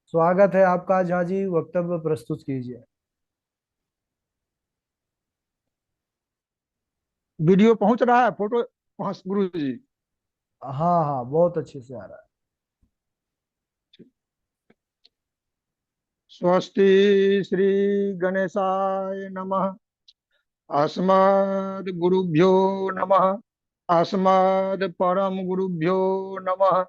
स्वागत है आपका झा जी। वक्तव्य प्रस्तुत कीजिए। वीडियो पहुंच रहा है, फोटो। हाँ गुरु जी। हाँ हाँ, बहुत अच्छे से आ रहा स्वस्ति श्री गणेशाय नमः। अस्मद् गुरुभ्यो नमः। अस्मद् परम गुरुभ्यो नमः।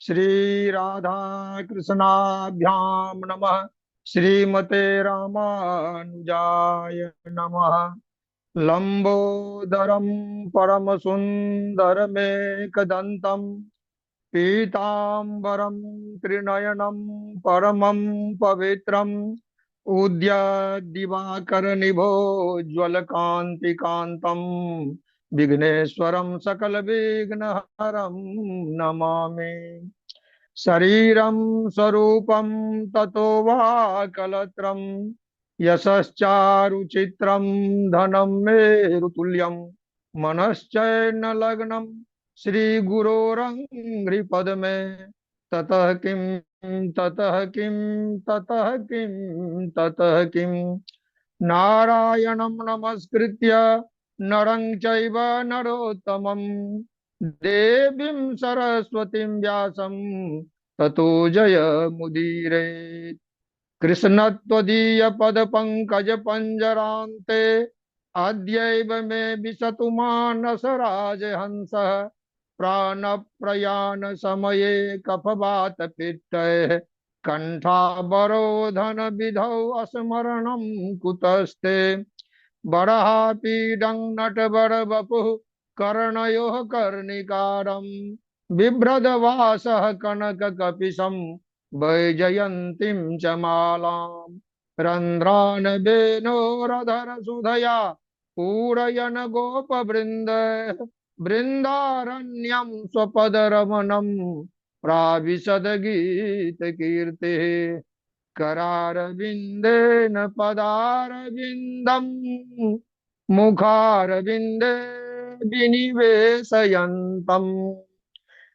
श्री राधा कृष्णाभ्याम नमः। श्रीमते रामानुजाय नमः। लंबोदरम परम सुंदरमेकदंतम पीताम्बरं त्रिनयनं परमं पवित्रम् उद्यद्दिवाकरनिभोज्ज्वलकान्तिकान्तं विघ्नेश्वरं सकलविघ्नहरं नमामि। शरीरं स्वरूपं ततो वा कलत्रं यशश्चारुचित्रं धनं मेरुतुल्यं मनश्चैर्न लग्नं श्रीगुरोरङ्घ्रिपद्मे ततः किं ततः किं ततः किं ततः किं नारायणं नमस्कृत्य नरं चैव नरोत्तमं देवीं सरस्वतीं व्यासं ततो जयमुदीरये। कृष्णत्वदीयपदपङ्कजपञ्जरान्ते अद्यैव मे विशतु मानस राजहंसः। प्राणप्रयाणसमये कफवातपित्तैः कण्ठावरोधनविधौ स्मरणं कुतस्ते। बर्हापीडं नटवरवपुः कर्णयोः कर्णिकारं बिभ्रदवासः कनककपिशं वैजयन्तीं च मालां रन्ध्रान् वेणोरधरसुधया पूरयन् गोपवृन्द बृन्दारण्यं स्वपदरमणं प्राविशद्गीतकीर्तिः। करारविन्देन पदारविन्दम् मुखारविन्दे विनिवेशयन्तम्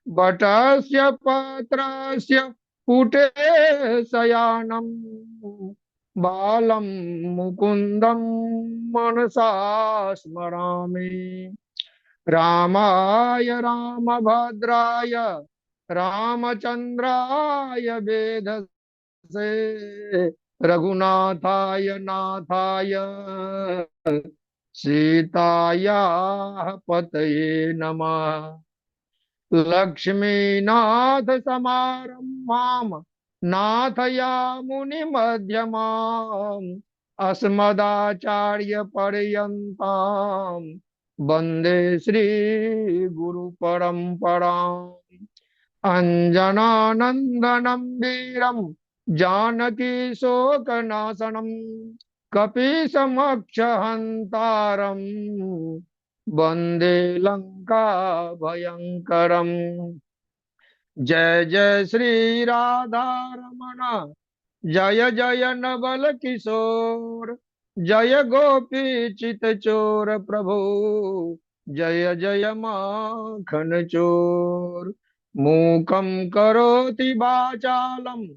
वटस्य पत्रस्य पुटे शयानम् बालं मुकुन्दं मनसा स्मरामि। रामाय रामभद्राय रामचन्द्राय वेधसे रघुनाथाय नाथाय सीतायाः पतये नमः। लक्ष्मीनाथ समारम्भाम् नाथयामुनिमध्यमाम् अस्मदाचार्यपर्यन्ताम् वन्दे श्रीगुरुपरम्पराम्। अञ्जनानन्दनं वीरं जानकी शोकनाशनं कपीशमक्षहन्तारं वन्दे लङ्काभयङ्करम्। जय जय श्री राधा रमण, जय जय नवल किशोर, जय गोपी चित चोर प्रभु, जय जय माखन चोर। मूकं करोति वाचालं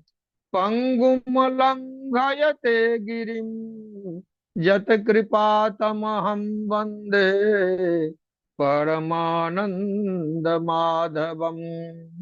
पंगुम लंघयते गिरिं यत कृपातमहं वन्दे परमानंद माधवम्।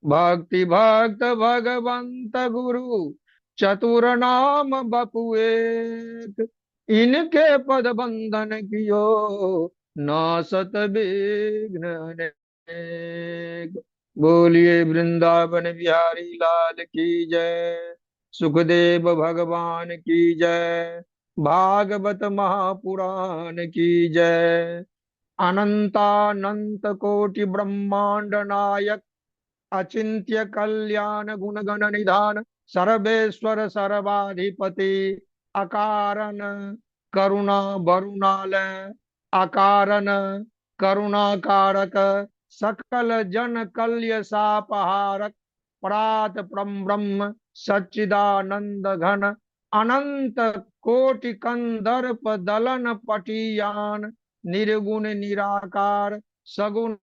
भक्ति भक्त भगवंत गुरु चतुर नाम बपु एक, इनके पद बंधन कियो नासत विघ्न अनेक। बोलिए वृंदावन बिहारी लाल की जय। सुखदेव भगवान की जय। भागवत महापुराण की जय। अनंतानंत कोटि ब्रह्मांड नायक अचिंत्य कल्याण गुणगण निधान सर्वेश्वर सर्वाधिपति अकारण करुणा वरुणालय अकारण करुणा कारक सकल जन कल्य सापहारक परात परम ब्रह्म सच्चिदानंद घन अनंत कोटि कंदर्प दलन पटियान निर्गुण निराकार सगुण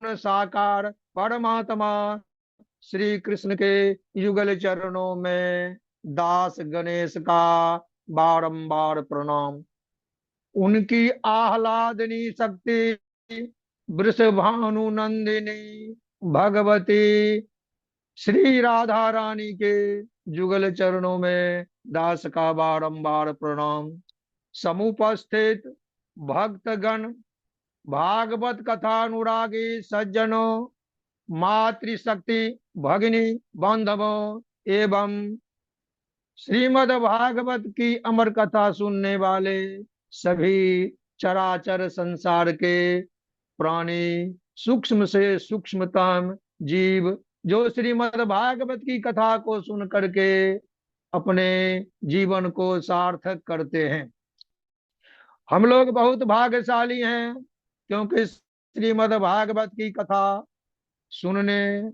साकार परमात्मा श्री कृष्ण के युगल चरणों में दास गणेश का बारंबार प्रणाम। उनकी आह्लादनी शक्ति वृषभानु नंदिनी भगवती श्री राधा रानी के जुगल चरणों में दास का बारंबार प्रणाम। समुपस्थित भक्तगण, भागवत कथानुरागी सज्जनों, मातृशक्ति भगिनी बांधवों एवं श्रीमद् भागवत की अमर कथा सुनने वाले सभी चराचर संसार के प्राणी, सूक्ष्म से सूक्ष्मतम जीव, जो श्रीमद् भागवत की कथा को सुन करके अपने जीवन को सार्थक करते हैं। हम लोग बहुत भाग्यशाली हैं, क्योंकि श्रीमद् भागवत की कथा सुनने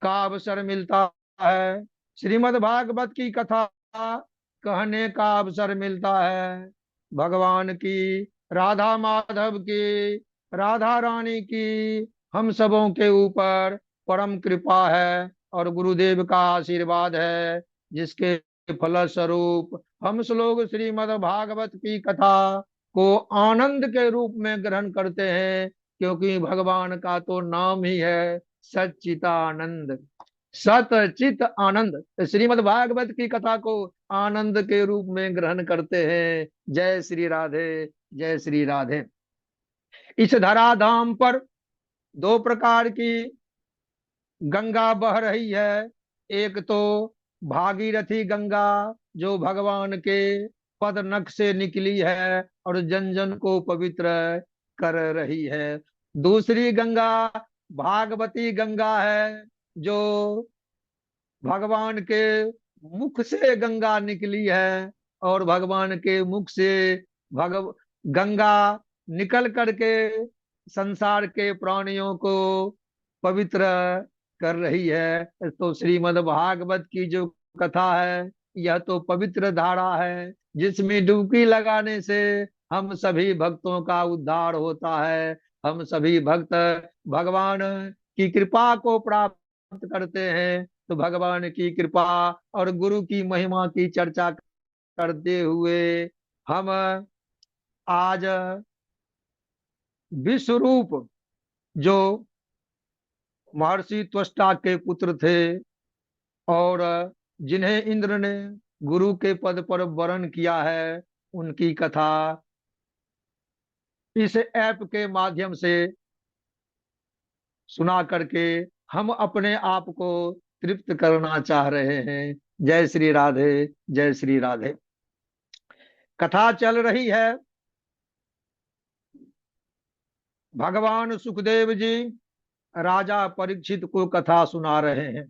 का अवसर मिलता है, श्रीमद् भागवत की कथा कहने का अवसर मिलता है। भगवान की, राधा माधव की, राधा रानी की हम सबों के ऊपर परम कृपा है और गुरुदेव का आशीर्वाद है, जिसके फलस्वरूप हम लोग श्रीमद् भागवत की कथा को आनंद के रूप में ग्रहण करते हैं, क्योंकि भगवान का तो नाम ही है सच्चिदानंद, सतचित आनंद। तो श्रीमद् भागवत की कथा को आनंद के रूप में ग्रहण करते हैं। जय श्री राधे, जय श्री राधे। इस धराधाम पर दो प्रकार की गंगा बह रही है। एक तो भागीरथी गंगा, जो भगवान के पद नख से निकली है और जन जन को पवित्र कर रही है। दूसरी गंगा भागवती गंगा है, जो भगवान के मुख से गंगा निकली है और भगवान के मुख से भगव गंगा निकल करके संसार के प्राणियों को पवित्र कर रही है। तो श्रीमद् भागवत की जो कथा है, यह तो पवित्र धारा है, जिसमें डुबकी लगाने से हम सभी भक्तों का उद्धार होता है। हम सभी भक्त भगवान की कृपा को प्राप्त करते हैं। तो भगवान की कृपा और गुरु की महिमा की चर्चा करते हुए हम आज विश्वरूप, जो महर्षि त्वष्टा के पुत्र थे और जिन्हें इंद्र ने गुरु के पद पर वरण किया है, उनकी कथा इस ऐप के माध्यम से सुना करके हम अपने आप को तृप्त करना चाह रहे हैं। जय श्री राधे, जय श्री राधे। कथा चल रही है, भगवान सुखदेव जी राजा परीक्षित को कथा सुना रहे हैं।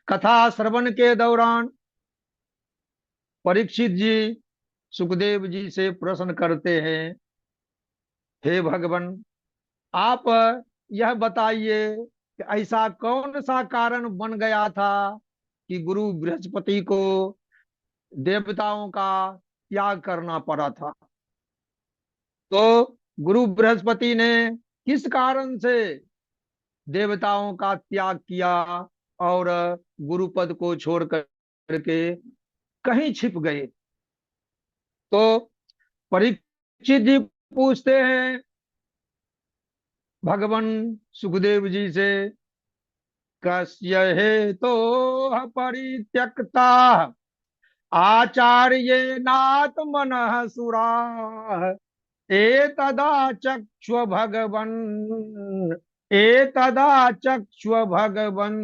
कथा श्रवण के दौरान परीक्षित जी सुखदेव जी से प्रश्न करते हैं, हे भगवान, आप यह बताइए कि ऐसा कौन सा कारण बन गया था कि गुरु बृहस्पति को देवताओं का त्याग करना पड़ा था। तो गुरु बृहस्पति ने किस कारण से देवताओं का त्याग किया और गुरुपद को छोड़ करके कहीं छिप गए। तो परीक्षित जी पूछते हैं भगवान सुखदेव जी से, कस्य हेतो परित्यक्ता आचार्य नात्मनः सुरा एतदा चक्ष्व भगवन्, एतदा चक्ष्व भगवन्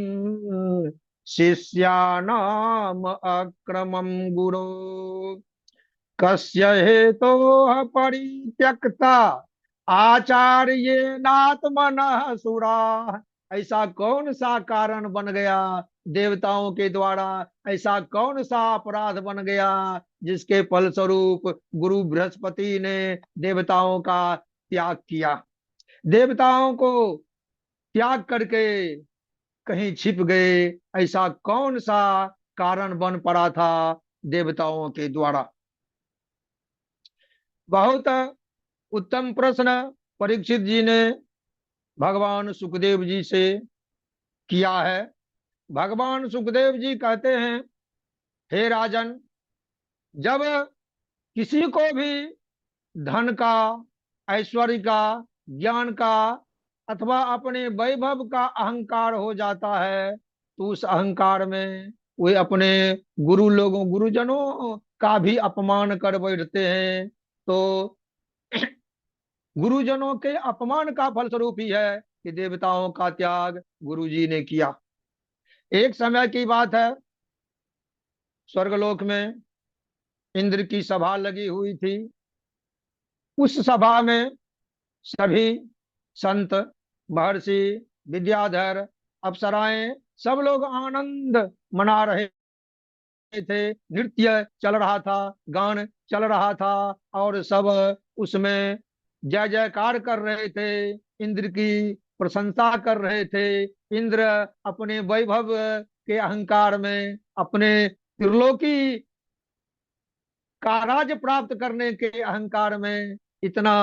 शिष्यानाम अक्रमं गुरो। कस्य हेतोः परित्यक्ता आचार्येनात्मनः सुरा। ऐसा कौन सा कारण बन गया देवताओं के द्वारा, ऐसा कौन सा अपराध बन गया जिसके फलस्वरूप गुरु बृहस्पति ने देवताओं का त्याग किया, देवताओं को त्याग करके कहीं छिप गए। ऐसा कौन सा कारण बन पड़ा था देवताओं के द्वारा। बहुत उत्तम प्रश्न परीक्षित जी ने भगवान सुखदेव जी से किया है। भगवान सुखदेव जी कहते हैं, हे राजन, जब किसी को भी धन का, ऐश्वर्य का, ज्ञान का अथवा अपने वैभव का अहंकार हो जाता है, तो उस अहंकार में वे अपने गुरुजनों का भी अपमान कर बैठते हैं। तो गुरुजनों के अपमान का फलस्वरूप ही है कि देवताओं का त्याग गुरु जी ने किया। एक समय की बात है, स्वर्गलोक में इंद्र की सभा लगी हुई थी। उस सभा में सभी संत, महर्षि, विद्याधर, अप्सराएं, सब लोग आनंद मना रहे थे। नृत्य चल रहा था, गान चल रहा था, और सब उसमें जय जयकार कर रहे थे, इंद्र की प्रशंसा कर रहे थे। इंद्र अपने वैभव के अहंकार में, अपने त्रिलोकी का राज प्राप्त करने के अहंकार में इतना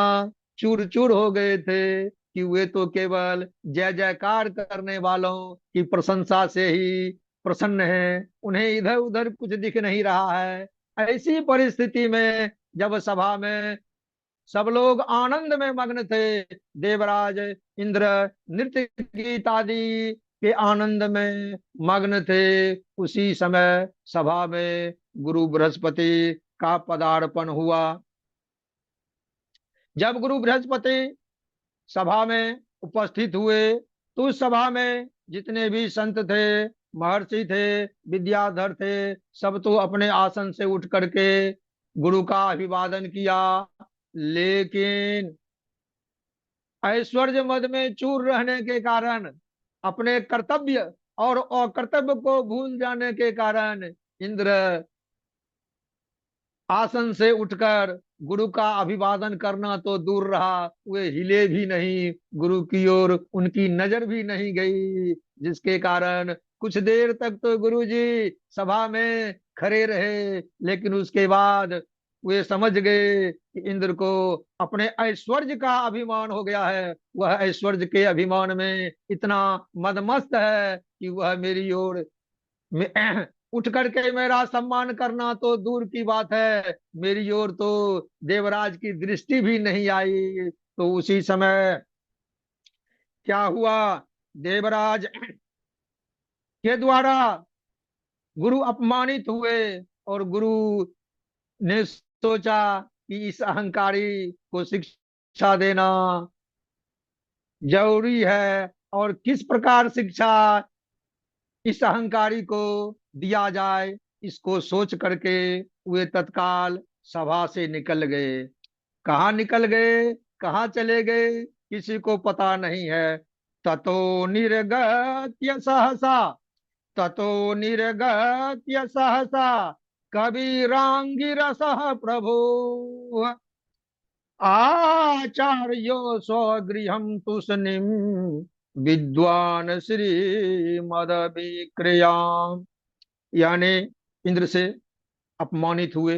चूर चूर हो गए थे कि वे तो केवल जय जयकार करने वालों की प्रशंसा से ही प्रसन्न हैं, उन्हें इधर उधर कुछ दिख नहीं रहा है। ऐसी परिस्थिति में जब सभा में सब लोग आनंद में मग्न थे, देवराज इंद्र नृत्य गीत आदि के आनंद में मग्न थे, उसी समय सभा में गुरु बृहस्पति का पदार्पण हुआ। जब गुरु बृहस्पति सभा में उपस्थित हुए, तो उस सभा में जितने भी संत थे, महर्षि थे, विद्याधर थे, सब तो अपने आसन से उठ करके गुरु का अभिवादन किया। लेकिन ऐश्वर्य मद में चूर रहने के कारण, अपने कर्तव्य और अकर्तव्य को भूल जाने के कारण, इंद्र आसन से उठकर गुरु का अभिवादन करना तो दूर रहा, वे हिले भी नहीं, गुरु की ओर उनकी नजर भी नहीं गई, जिसके कारण कुछ देर तक तो गुरु जी सभा में खड़े रहे। लेकिन उसके बाद वे समझ गए कि इंद्र को अपने ऐश्वर्य का अभिमान हो गया है, वह ऐश्वर्य के अभिमान में इतना मदमस्त है कि वह मेरी ओर उठ करके मेरा सम्मान करना तो दूर की बात है, मेरी ओर तो देवराज की दृष्टि भी नहीं आई। तो उसी समय क्या हुआ, देवराज के द्वारा गुरु अपमानित हुए, और गुरु ने सोचा कि इस अहंकारी को शिक्षा देना जरूरी है, और किस प्रकार शिक्षा इस अहंकारी को दिया जाए, इसको सोच करके वे तत्काल सभा से निकल गए। कहाँ निकल गए, कहाँ चले गए, किसी को पता नहीं है। ततो निर्गत्य सहसा, ततो निर्गत्य सहसा कबीरांगिरसः प्रभु, आचार्यो स्वगृहं तुष्णीं विद्वान श्रीमद विक्रियाम। यानी इंद्र से अपमानित हुए,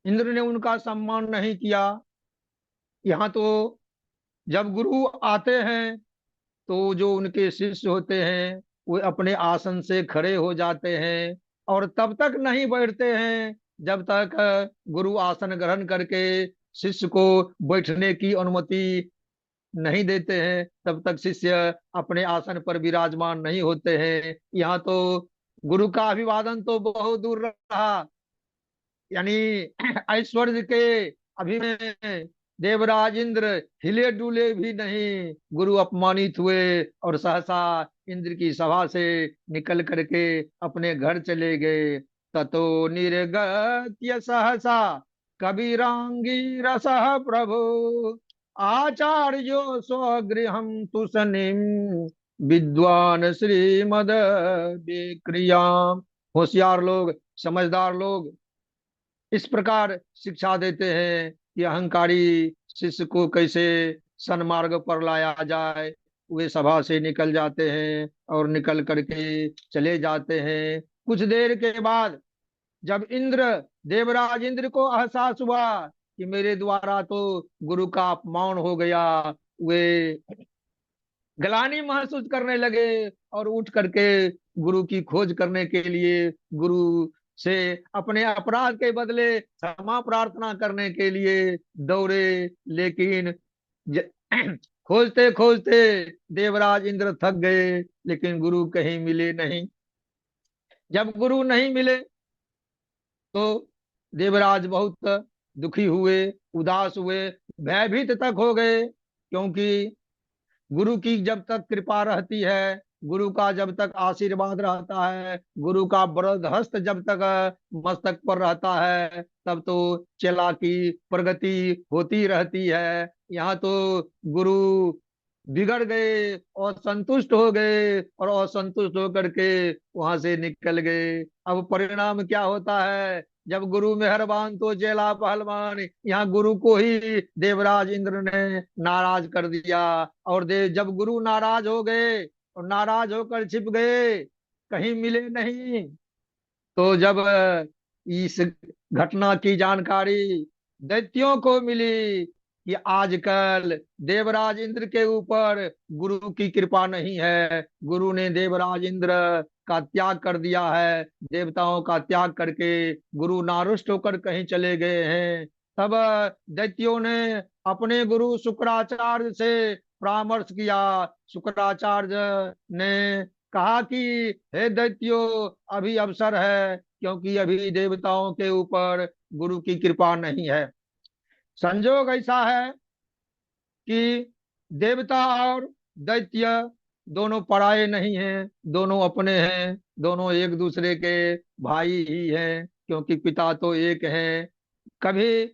इंद्र ने उनका सम्मान नहीं किया। यहाँ तो जब गुरु आते हैं तो जो उनके शिष्य होते हैं वे अपने आसन से खड़े हो जाते हैं, और तब तक नहीं बैठते हैं जब तक गुरु आसन ग्रहण करके शिष्य को बैठने की अनुमति नहीं देते हैं, तब तक शिष्य अपने आसन पर विराजमान नहीं होते हैं। यहाँ तो गुरु का अभिवादन तो बहुत दूर रहा, यानी ऐश्वर्य के अभी में देवराज इंद्र हिले डुले भी नहीं, गुरु अपमानित हुए और सहसा इंद्र की सभा से निकल करके अपने घर चले गए। ततो निर्गत्य सहसा कबीरांगी रसः प्रभु, आचार्यो स्वगृहं तुषनिं विद्वान श्रीमद विक्रियाम। होशियार लोग, समझदार लोग इस प्रकार शिक्षा देते हैं कि अहंकारी शिष्य को कैसे सन्मार्ग पर लाया जाए। वे सभा से निकल जाते हैं और निकल करके चले जाते हैं। कुछ देर के बाद जब देवराज इंद्र को एहसास हुआ कि मेरे द्वारा तो गुरु का अपमान हो गया, वे ग्लानि महसूस करने लगे और उठ करके गुरु की खोज करने के लिए, गुरु से अपने अपराध के बदले क्षमा प्रार्थना करने के लिए दौड़े। लेकिन ज- खोजते खोजते देवराज इंद्र थक गए, लेकिन गुरु कहीं मिले नहीं। जब गुरु नहीं मिले तो देवराज बहुत दुखी हुए, उदास हुए, भयभीत तक हो गए, क्योंकि गुरु की जब तक कृपा रहती है, गुरु का जब तक आशीर्वाद रहता है, गुरु का वरद हस्त जब तक मस्तक पर रहता है, तब तो चलाकी प्रगति होती रहती है। यहाँ तो गुरु बिगड़ गए और संतुष्ट हो गए, और असंतुष्ट होकर के वहां से निकल गए। अब परिणाम क्या होता है? जब गुरु मेहरबान तो चेला पहलवान, यहाँ गुरु को ही देवराज इंद्र ने नाराज कर दिया। और जब गुरु नाराज हो गए और नाराज होकर छिप गए, कहीं मिले नहीं, तो जब इस घटना की जानकारी दैत्यों को मिली कि आजकल देवराज इंद्र के ऊपर गुरु की कृपा नहीं है, गुरु ने देवराज इंद्र का त्याग कर दिया है, देवताओं का त्याग करके गुरु नारुष्ट होकर कहीं चले गए हैं, तब दैत्यों ने अपने गुरु शुक्राचार्य से परामर्श किया। शुक्राचार्य ने कहा कि हे दैत्यो, अभी अवसर है, क्योंकि अभी देवताओं के ऊपर गुरु की कृपा नहीं है। संजोग ऐसा है कि देवता और दैत्य दोनों पराये नहीं हैं, दोनों अपने हैं, दोनों एक दूसरे के भाई ही हैं, क्योंकि पिता तो एक है। कभी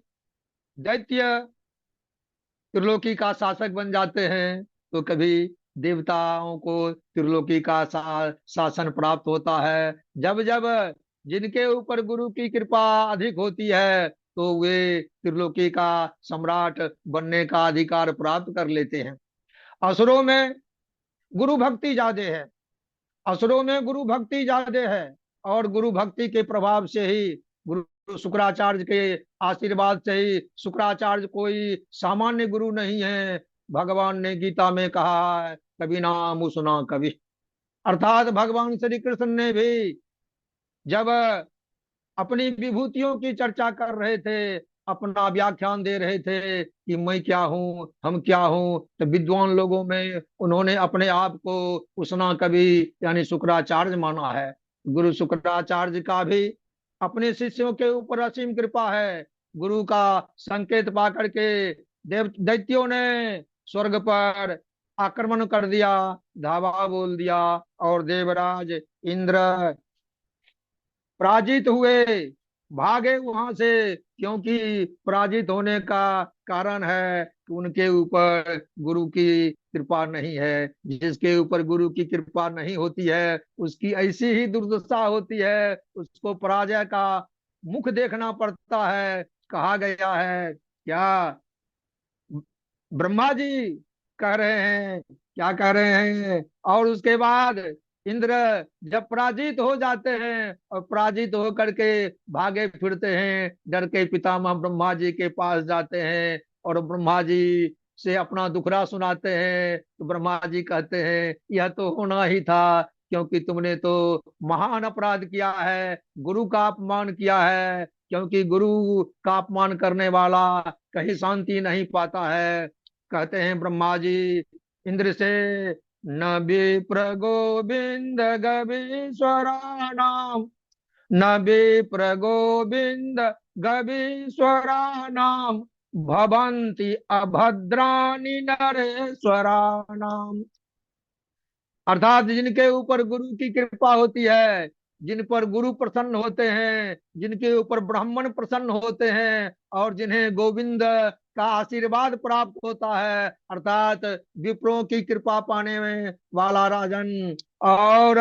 दैत्य त्रिलोकी का शासक बन जाते हैं, तो कभी देवताओं को त्रिलोकी का शासन प्राप्त होता है। जब जब जिनके ऊपर गुरु की कृपा अधिक होती है, तो वे त्रिलोकी का सम्राट बनने का अधिकार प्राप्त कर लेते हैं। असुरों में गुरु भक्ति ज्यादा है, असुरों में गुरु भक्ति ज्यादा है, और गुरु भक्ति के प्रभाव से ही, गुरु शुक्राचार्य के आशीर्वाद से ही, शुक्राचार्य कोई सामान्य गुरु नहीं है। भगवान ने गीता में कहा है, कभी नाम सुना कभी। अर्थात भगवान श्री कृष्ण ने भी जब अपनी विभूतियों की चर्चा कर रहे थे, अपना व्याख्यान दे रहे थे कि मैं क्या हूँ, हम क्या हूँ, तो विद्वान लोगों में उन्होंने अपने आप को उसना कवि यानी शुक्राचार्य माना है। गुरु शुक्राचार्य का भी अपने शिष्यों के ऊपर असीम कृपा है। गुरु का संकेत पा करके देव दैत्यों ने स्वर्ग पर आक्रमण कर दिया, धावा बोल दिया, और देवराज इंद्र पराजित हुए, भागे वहां से, क्योंकि पराजित होने का कारण है कि उनके ऊपर गुरु की कृपा नहीं है। जिसके ऊपर गुरु की कृपा नहीं होती है, उसकी ऐसी ही दुर्दशा होती है, उसको पराजय का मुख देखना पड़ता है। कहा गया है क्या, ब्रह्मा जी कह रहे हैं, क्या कह रहे हैं, और उसके बाद इंद्र जब पराजित हो जाते हैं और पराजित होकर के भागे फिरते हैं, डर के पितामह ब्रह्मा जी के पास जाते हैं और ब्रह्मा जी से अपना दुखड़ा सुनाते हैं। तो ब्रह्मा जी कहते हैं, यह तो होना ही था, क्योंकि तुमने तो महान अपराध किया है, गुरु का अपमान किया है, क्योंकि गुरु का अपमान करने वाला कहीं शांति नहीं पाता है। कहते हैं ब्रह्मा जी इंद्र से, न विप्र गोविंद गवीश्वराणाम, न विप्र गोविंद गवीश्वराणाम, भवन्ति अभद्राणि नरेश्वराणाम। अर्थात जिनके ऊपर गुरु की कृपा होती है, जिन पर गुरु प्रसन्न होते हैं, जिनके ऊपर ब्राह्मण प्रसन्न होते हैं, और जिन्हें गोविंद का आशीर्वाद प्राप्त होता है, अर्थात विप्रों की कृपा पाने में वाला राजन, और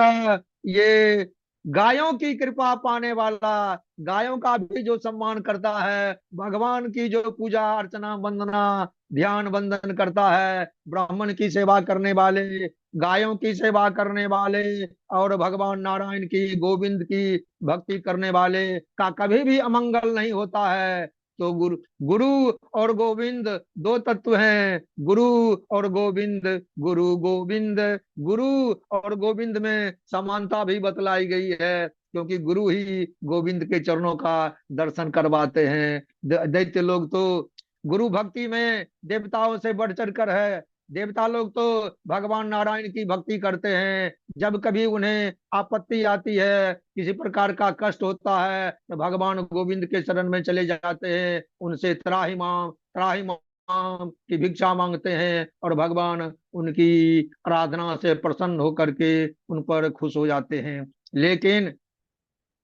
ये गायों की कृपा पाने वाला, गायों का भी जो सम्मान करता है, भगवान की जो पूजा अर्चना वंदना ध्यान वंदन करता है, ब्राह्मण की सेवा करने वाले, गायों की सेवा करने वाले, और भगवान नारायण की गोविंद की भक्ति करने वाले का कभी भी अमंगल नहीं होता है। तो गुरु गुरु और गोविंद दो तत्व हैं। गुरु और गोविंद, गुरु गोविंद, गुरु और गोविंद में समानता भी बतलाई गई है, क्योंकि गुरु ही गोविंद के चरणों का दर्शन करवाते हैं। दैत्य लोग तो गुरु भक्ति में देवताओं से बढ़ चढ़ कर है। देवता लोग तो भगवान नारायण की भक्ति करते हैं। जब कभी उन्हें आपत्ति आती है, किसी प्रकार का कष्ट होता है, तो भगवान गोविंद के शरण में चले जाते हैं, उनसे त्राहि माम की भिक्षा मांगते हैं, और भगवान उनकी आराधना से प्रसन्न होकर के उन पर खुश हो जाते हैं। लेकिन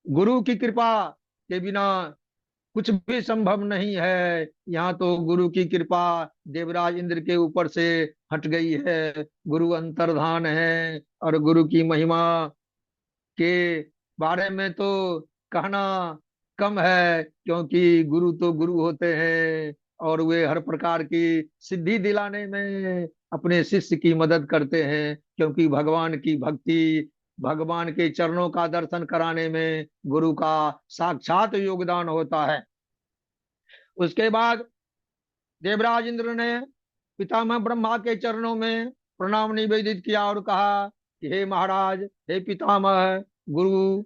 गुरु की कृपा के बिना कुछ भी संभव नहीं है। यहाँ तो गुरु की कृपा देवराज इंद्र के ऊपर से हट गई है। गुरु अंतर्धान है, और गुरु की महिमा के बारे में तो कहना कम है, क्योंकि गुरु तो गुरु होते हैं, और वे हर प्रकार की सिद्धि दिलाने में अपने शिष्य की मदद करते हैं, क्योंकि भगवान की भक्ति, भगवान के चरणों का दर्शन कराने में गुरु का साक्षात योगदान होता है। उसके बाद देवराज इंद्र ने पितामह ब्रह्मा के चरणों में प्रणाम निवेदित किया और कहा कि हे महाराज, हे पितामह, गुरु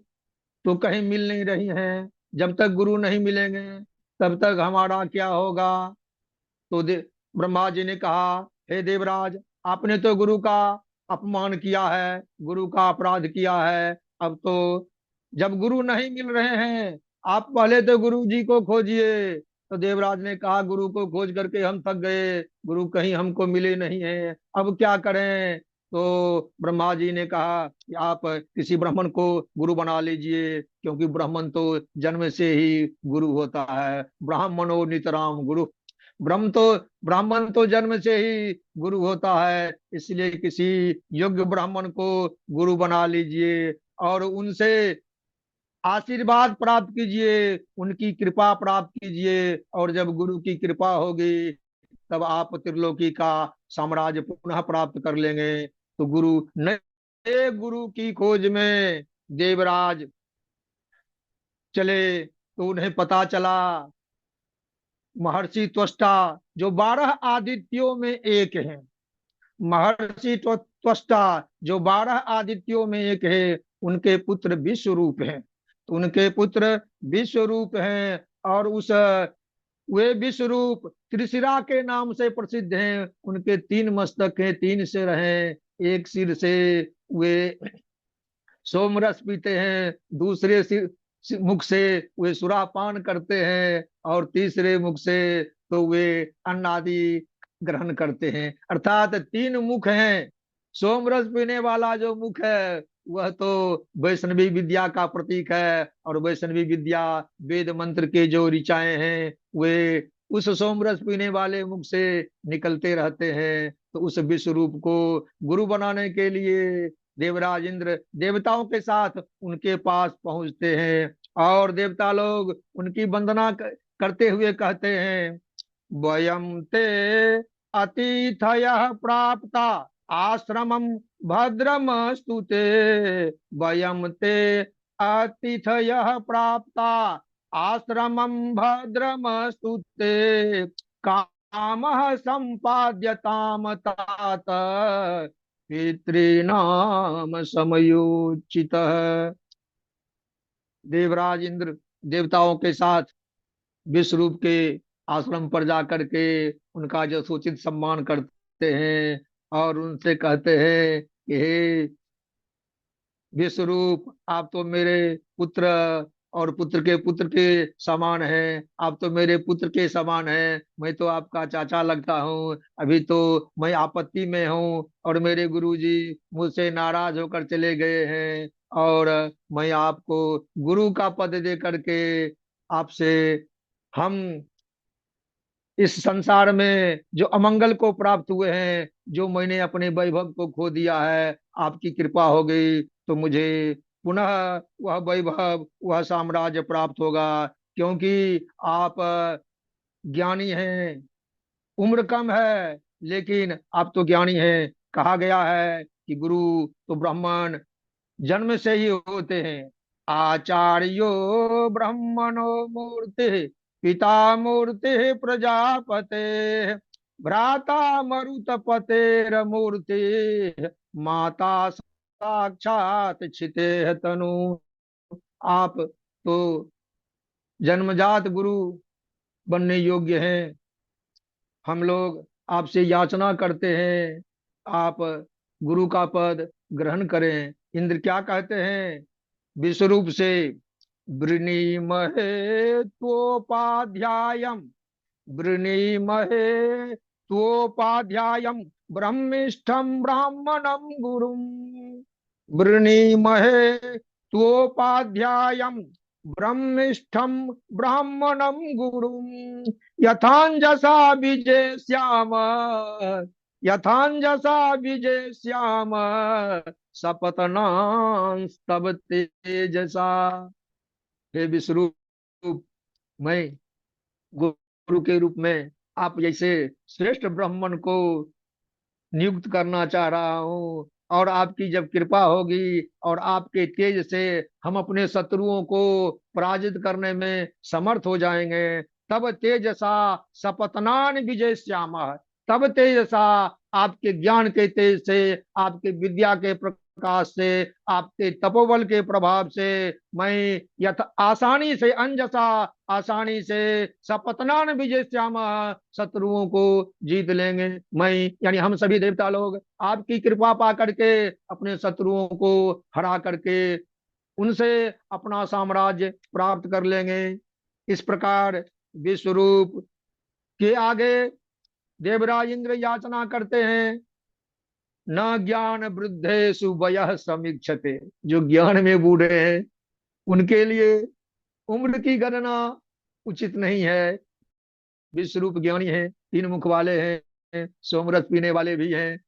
तो कहीं मिल नहीं रही हैं। जब तक गुरु नहीं मिलेंगे तब तक हमारा क्या होगा। तो ब्रह्मा जी ने कहा, हे देवराज, आपने तो गुरु का अपमान किया है, गुरु का अपराध किया है। अब तो जब गुरु नहीं मिल रहे हैं, आप पहले तो गुरु जी को खोजिए। तो देवराज ने कहा, गुरु को खोज करके हम थक गए, गुरु कहीं हमको मिले नहीं है, अब क्या करें। तो ब्रह्मा जी ने कहा कि आप किसी ब्राह्मण को गुरु बना लीजिए, क्योंकि ब्राह्मण तो जन्म से ही गुरु होता है। ब्राह्मणो नितराम गुरु, ब्रह्म तो ब्राह्मण तो जन्म से ही गुरु होता है, इसलिए किसी योग्य ब्राह्मण को गुरु बना लीजिए और उनसे आशीर्वाद प्राप्त कीजिए, उनकी कृपा प्राप्त कीजिए। और जब गुरु की कृपा होगी, तब आप त्रिलोकी का साम्राज्य पुनः प्राप्त कर लेंगे। तो नए गुरु की खोज में देवराज चले, तो उन्हें पता चला महर्षि त्वष्टा जो 12 आदित्यों में एक है, महर्षि त्वष्टा जो 12 आदित्यों में एक है, उनके पुत्र विश्वरूप हैं। तो उनके पुत्र विश्वरूप हैं, और उस वे विश्वरूप त्रिशिरा के नाम से प्रसिद्ध हैं। उनके 3 मस्तक हैं, 3 सिर हैं। एक सिर से वे सोमरस पीते हैं, दूसरे मुख से वे सुरापान करते हैं, और तीसरे मुख से तो वे अन्न आदि ग्रहण करते हैं। अर्थात 3 मुख हैं। सोमरस पीने वाला जो मुख है, वह तो वैष्णवी विद्या का प्रतीक है, और वैष्णवी विद्या वेद मंत्र के जो ऋचाएं हैं, वे उस सोमरस पीने वाले मुख से निकलते रहते हैं। तो उस विश्व रूप को गुरु बनाने के लिए देवराज इंद्र देवताओं के साथ उनके पास पहुंचते हैं, और देवता लोग उनकी वंदना करते हुए कहते हैं, वयम ते अतिथय प्राप्ता आश्रमम भद्रमस्तु ते, वयम ते अतिथय प्राप्ता आश्रमम भद्रमस्तु ते, कामः संपाद्यताम तात पितॄणाम समयोचित। देवराज इंद्र देवताओं के साथ विश्वरूप के आश्रम पर जाकर के उनका जो सूचित सम्मान करते हैं, और उनसे कहते हैं कि हे विश्वरूप, आप तो मेरे पुत्र और पुत्र के समान हैं। आप तो मेरे पुत्र के समान हैं, मैं तो आपका चाचा लगता हूँ। अभी तो मैं आपत्ति में हूँ, और मेरे गुरुजी मुझसे नाराज होकर चले गए हैं, और मैं आपको गुरु का पद दे करके आपसे हम इस संसार में जो अमंगल को प्राप्त हुए हैं, जो मैंने अपने वैभव को खो दिया है, आपकी कृपा हो गई तो मुझे पुनः वह वैभव, वह साम्राज्य प्राप्त होगा। क्योंकि आप ज्ञानी हैं, उम्र कम है, लेकिन आप तो ज्ञानी हैं। कहा गया है कि गुरु तो ब्राह्मण जन्म से ही होते हैं। आचार्यो ब्राह्मणो मूर्ति पिता मूर्ति प्रजापते, भ्राता मरुतपतेर्मूर्ति, माता साक्षात छिते तनु। आप तो जन्मजात गुरु बनने योग्य हैं। हम लोग आपसे याचना करते हैं, आप गुरु का पद ग्रहण करें। इंद्र क्या कहते हैं विश्वरूप से? वृणीमहे त्वोपाध्यायम्, वृणीमहे त्वोपाध्यायम्, ब्रह्मिष्ठम् ब्राह्मणम् गुरुम्। वृणीमहे त्वोपाध्यायम्, ब्रह्मिष्ठम् ब्राह्मणम् गुरुम्। यथांजसा विजेष्याम, यथांजसा विजेष्याम, सपतनांस्तव तेजसा। हे विश्वरूप, मैं गुरु के रूप में आप जैसे श्रेष्ठ ब्राह्मण को नियुक्त करना चाह रहा हूँ। और आपकी जब कृपा होगी और आपके तेज से हम अपने शत्रुओं को पराजित करने में समर्थ हो जाएंगे, तब तेजसा सपतनान विजय श्यामा, तब तेजसा आपके ज्ञान के तेज से, आपके विद्या के प्रकाश से, आपके तपोबल के प्रभाव से मैं यथ आसानी से अंजसा, आसानी से सपतनान विजय श्यामा, शत्रुओं को जीत लेंगे। मैं यानी हम सभी देवता लोग आपकी कृपा पा करके अपने शत्रुओं को हरा करके उनसे अपना साम्राज्य प्राप्त कर लेंगे। इस प्रकार विश्वरूप के आगे देवराज इंद्र याचना करते हैं। न ज्ञान वृद्धेषु वयः समीक्षते, जो ज्ञान में बूढ़े हैं उनके लिए उम्र की गणना उचित नहीं है। विश्वरूप ज्ञानी है, तीन मुख वाले हैं, सोमरस पीने वाले भी हैं।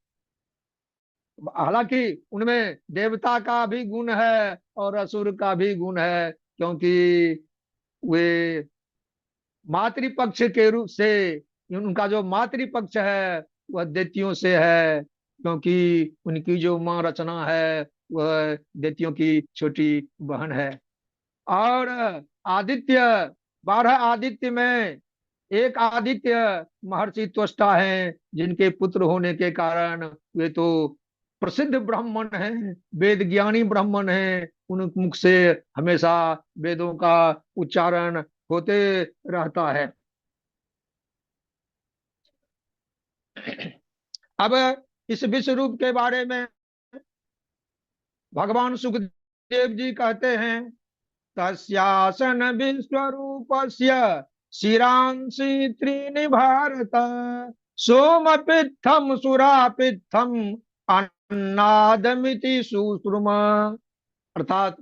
हालांकि उनमें देवता का भी गुण है और असुर का भी गुण है, क्योंकि वे मातृपक्ष के रूप से, उनका जो मातृपक्ष है वह दैत्यों से है, क्योंकि उनकी जो माँ रचना है वह दैत्यों की छोटी बहन है। और आदित्य, 12 आदित्य में एक आदित्य महर्षि त्वष्टा हैं, जिनके पुत्र होने के कारण वे तो प्रसिद्ध ब्राह्मण हैं, वेद ज्ञानी ब्राह्मण हैं। उन मुख से हमेशा वेदों का उच्चारण होते रहता है। अब इस विश्व रूप के बारे में भगवान सुखदेव जी कहते हैं, तस्यासन विश्वरूपस्य शिरांसि त्रीणि भारत, सोमपित्थम सुरापित्थम अन्नादमिति सुश्रुम। अर्थात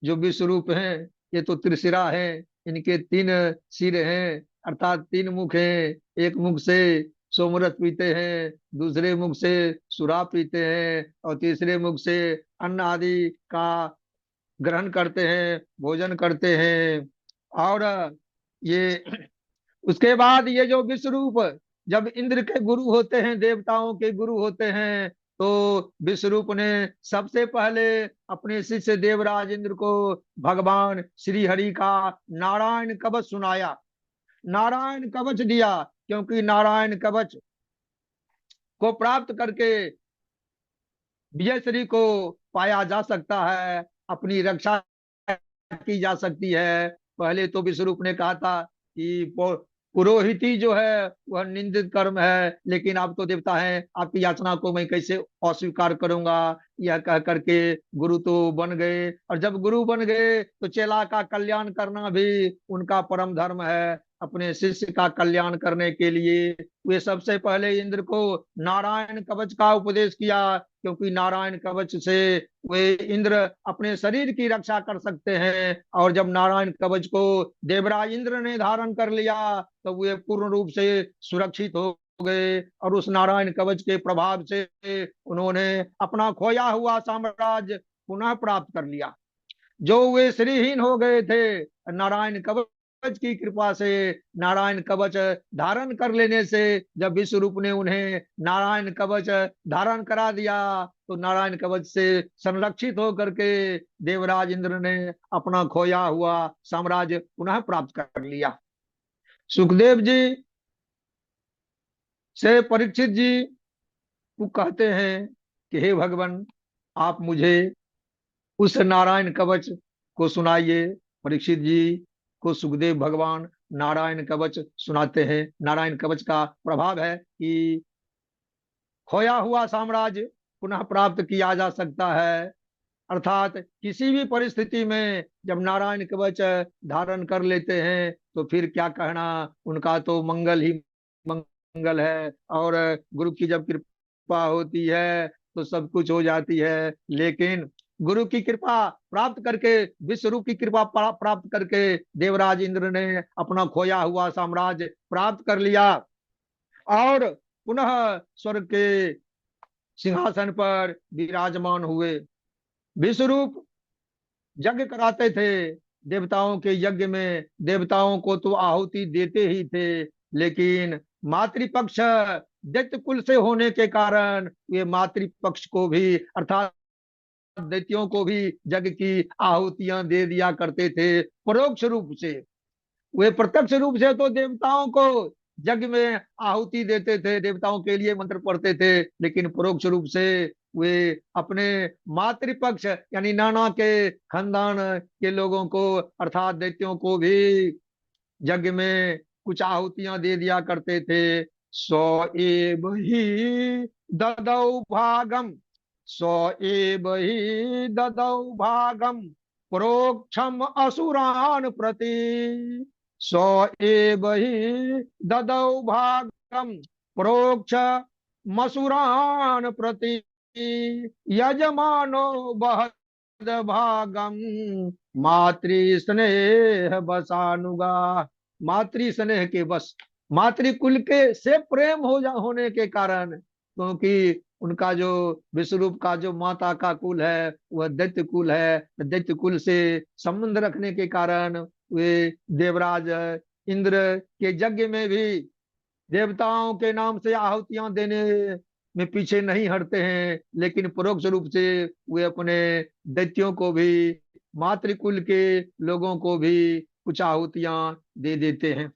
जो विश्व रूप हैं ये तो त्रिशिरा हैं, इनके तीन सिर हैं, अर्थात तीन मुख हैं। एक मुख से सोमरस पीते हैं, दूसरे मुख से सुरा पीते हैं, और तीसरे मुख से अन्न आदि का ग्रहण करते हैं, भोजन करते हैं। और ये उसके बाद ये जो विश्व रूप जब इंद्र के गुरु होते हैं, देवताओं के गुरु होते हैं, तो विश्वरूप ने सबसे पहले अपने शिष्य देवराज इंद्र को भगवान श्री हरि का नारायण कवच सुनाया, नारायण कवच दिया। क्योंकि नारायण कवच को प्राप्त करके विजय श्री को पाया जा सकता है, अपनी रक्षा की जा सकती है। पहले तो विश्वरूप ने कहा था कि पुरोहिती जो है वह निंदित कर्म है, लेकिन आप तो देवता हैं, आपकी याचना को मैं कैसे अस्वीकार करूंगा। यह कह करके गुरु तो बन गए, और जब गुरु बन गए तो चेला का कल्याण करना भी उनका परम धर्म है। अपने शिष्य का कल्याण करने के लिए वे सबसे पहले इंद्र को नारायण कवच का उपदेश किया, क्योंकि नारायण कवच से वे इंद्र अपने शरीर की रक्षा कर सकते हैं। और जब नारायण कवच को देवराज इंद्र ने धारण कर लिया तो वे पूर्ण रूप से सुरक्षित हो गए, और उस नारायण कवच के प्रभाव से उन्होंने अपना खोया हुआ साम्राज्य पुनः प्राप्त कर लिया। जो वे श्रीहीन हो गए थे, नारायण कवच की कृपा से, नारायण कवच धारण कर लेने से, जब विश्व रूप ने उन्हें नारायण कवच धारण करा दिया, तो नारायण कवच से संरक्षित होकर के देवराज इंद्र ने अपना खोया हुआ साम्राज्य पुनः प्राप्त कर लिया। सुखदेव जी से परीक्षित जी वो कहते हैं कि हे भगवान, आप मुझे उस नारायण कवच को सुनाइए। परीक्षित जी को सुखदेव भगवान नारायण कवच सुनाते हैं। नारायण कवच का प्रभाव है कि खोया हुआ साम्राज्य पुनः प्राप्त किया जा सकता है। अर्थात किसी भी परिस्थिति में जब नारायण कवच धारण कर लेते हैं तो फिर क्या कहना, उनका तो मंगल ही मंगल है। और गुरु की जब कृपा होती है तो सब कुछ हो जाती है। लेकिन गुरु की कृपा प्राप्त करके, विश्व रूप की कृपा प्राप्त करके देवराज इंद्र ने अपना खोया हुआ साम्राज्य प्राप्त कर लिया और पुनः स्वर्ग के सिंहासन पर विराजमान हुए। विश्वरूप यज्ञ कराते थे। देवताओं के यज्ञ में देवताओं को तो आहुति देते ही थे, लेकिन मातृपक्ष दैत्य कुल से होने के कारण वे मातृपक्ष को भी, अर्थात दैत्यों को भी यज्ञ की आहुतियां दे दिया करते थे परोक्ष रूप से। वे प्रत्यक्ष रूप से तो देवताओं को यज्ञ में आहुति देते थे, देवताओं के लिए मंत्र पढ़ते थे, लेकिन परोक्ष रूप से वे अपने मातृपक्ष यानी नाना के खानदान के लोगों को, अर्थात दैत्यों को भी यज्ञ में कुछ आहुतियां दे दिया करते थे। सौ एव ही ददौ भागम, सौ एव ही ददौ भागम प्रोक्षम असुरान प्रति, सौ एव ही ददौ भागम प्रोक्ष मसुरान प्रति, यजमानो बहद भागम मातृ स्नेह बसानुगा। मातृ स्नेह के बस, मातृकुल के से प्रेम होने के कारण, क्योंकि उनका जो विश्वरूप का जो माता का कुल है वह दैत्य कुल है। दैत्य कुल से संबंध रखने के कारण वे देवराज इंद्र के यज्ञ में भी देवताओं के नाम से आहुतियां देने में पीछे नहीं हटते हैं, लेकिन परोक्ष रूप से वे अपने दैत्यों को भी, मातृकुल के लोगों को भी कुछ आहुतियां दे देते हैं।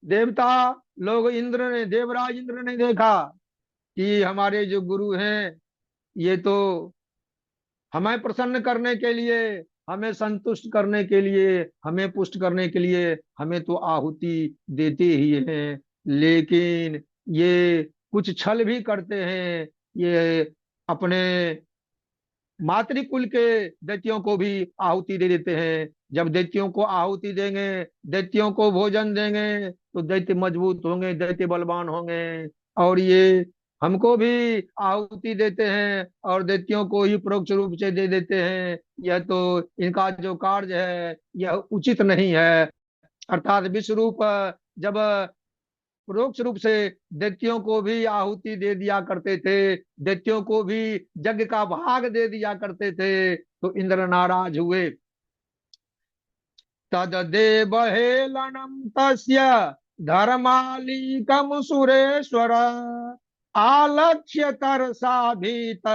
देवता लोग, इंद्र ने, देवराज इंद्र ने देखा कि हमारे जो गुरु हैं ये तो हमें प्रसन्न करने के लिए, हमें संतुष्ट करने के लिए, हमें पुष्ट करने के लिए हमें तो आहुति देते ही हैं, लेकिन ये कुछ छल भी करते हैं। ये अपने मातृकुल के दैत्यों को भी आहुति दे देते हैं। जब दैत्यों को आहुति देंगे, दैत्यों को भोजन देंगे तो दैत्य मजबूत होंगे, दैत्य बलवान होंगे। और ये हमको भी आहुति देते हैं और दैत्यों को ही परोक्ष रूप से दे देते हैं। यह तो इनका जो कार्य है यह उचित नहीं है। अर्थात विश्व रूप जब परोक्ष रूप से दैत्यों को भी आहुति दे दिया करते थे, दैत्यों को भी यज्ञ का भाग दे दिया करते थे, तो इंद्र नाराज हुए। तद देव हेलनम तस्य धर्मालिकम सुरेश्वर आलक्ष्य तरसा भीत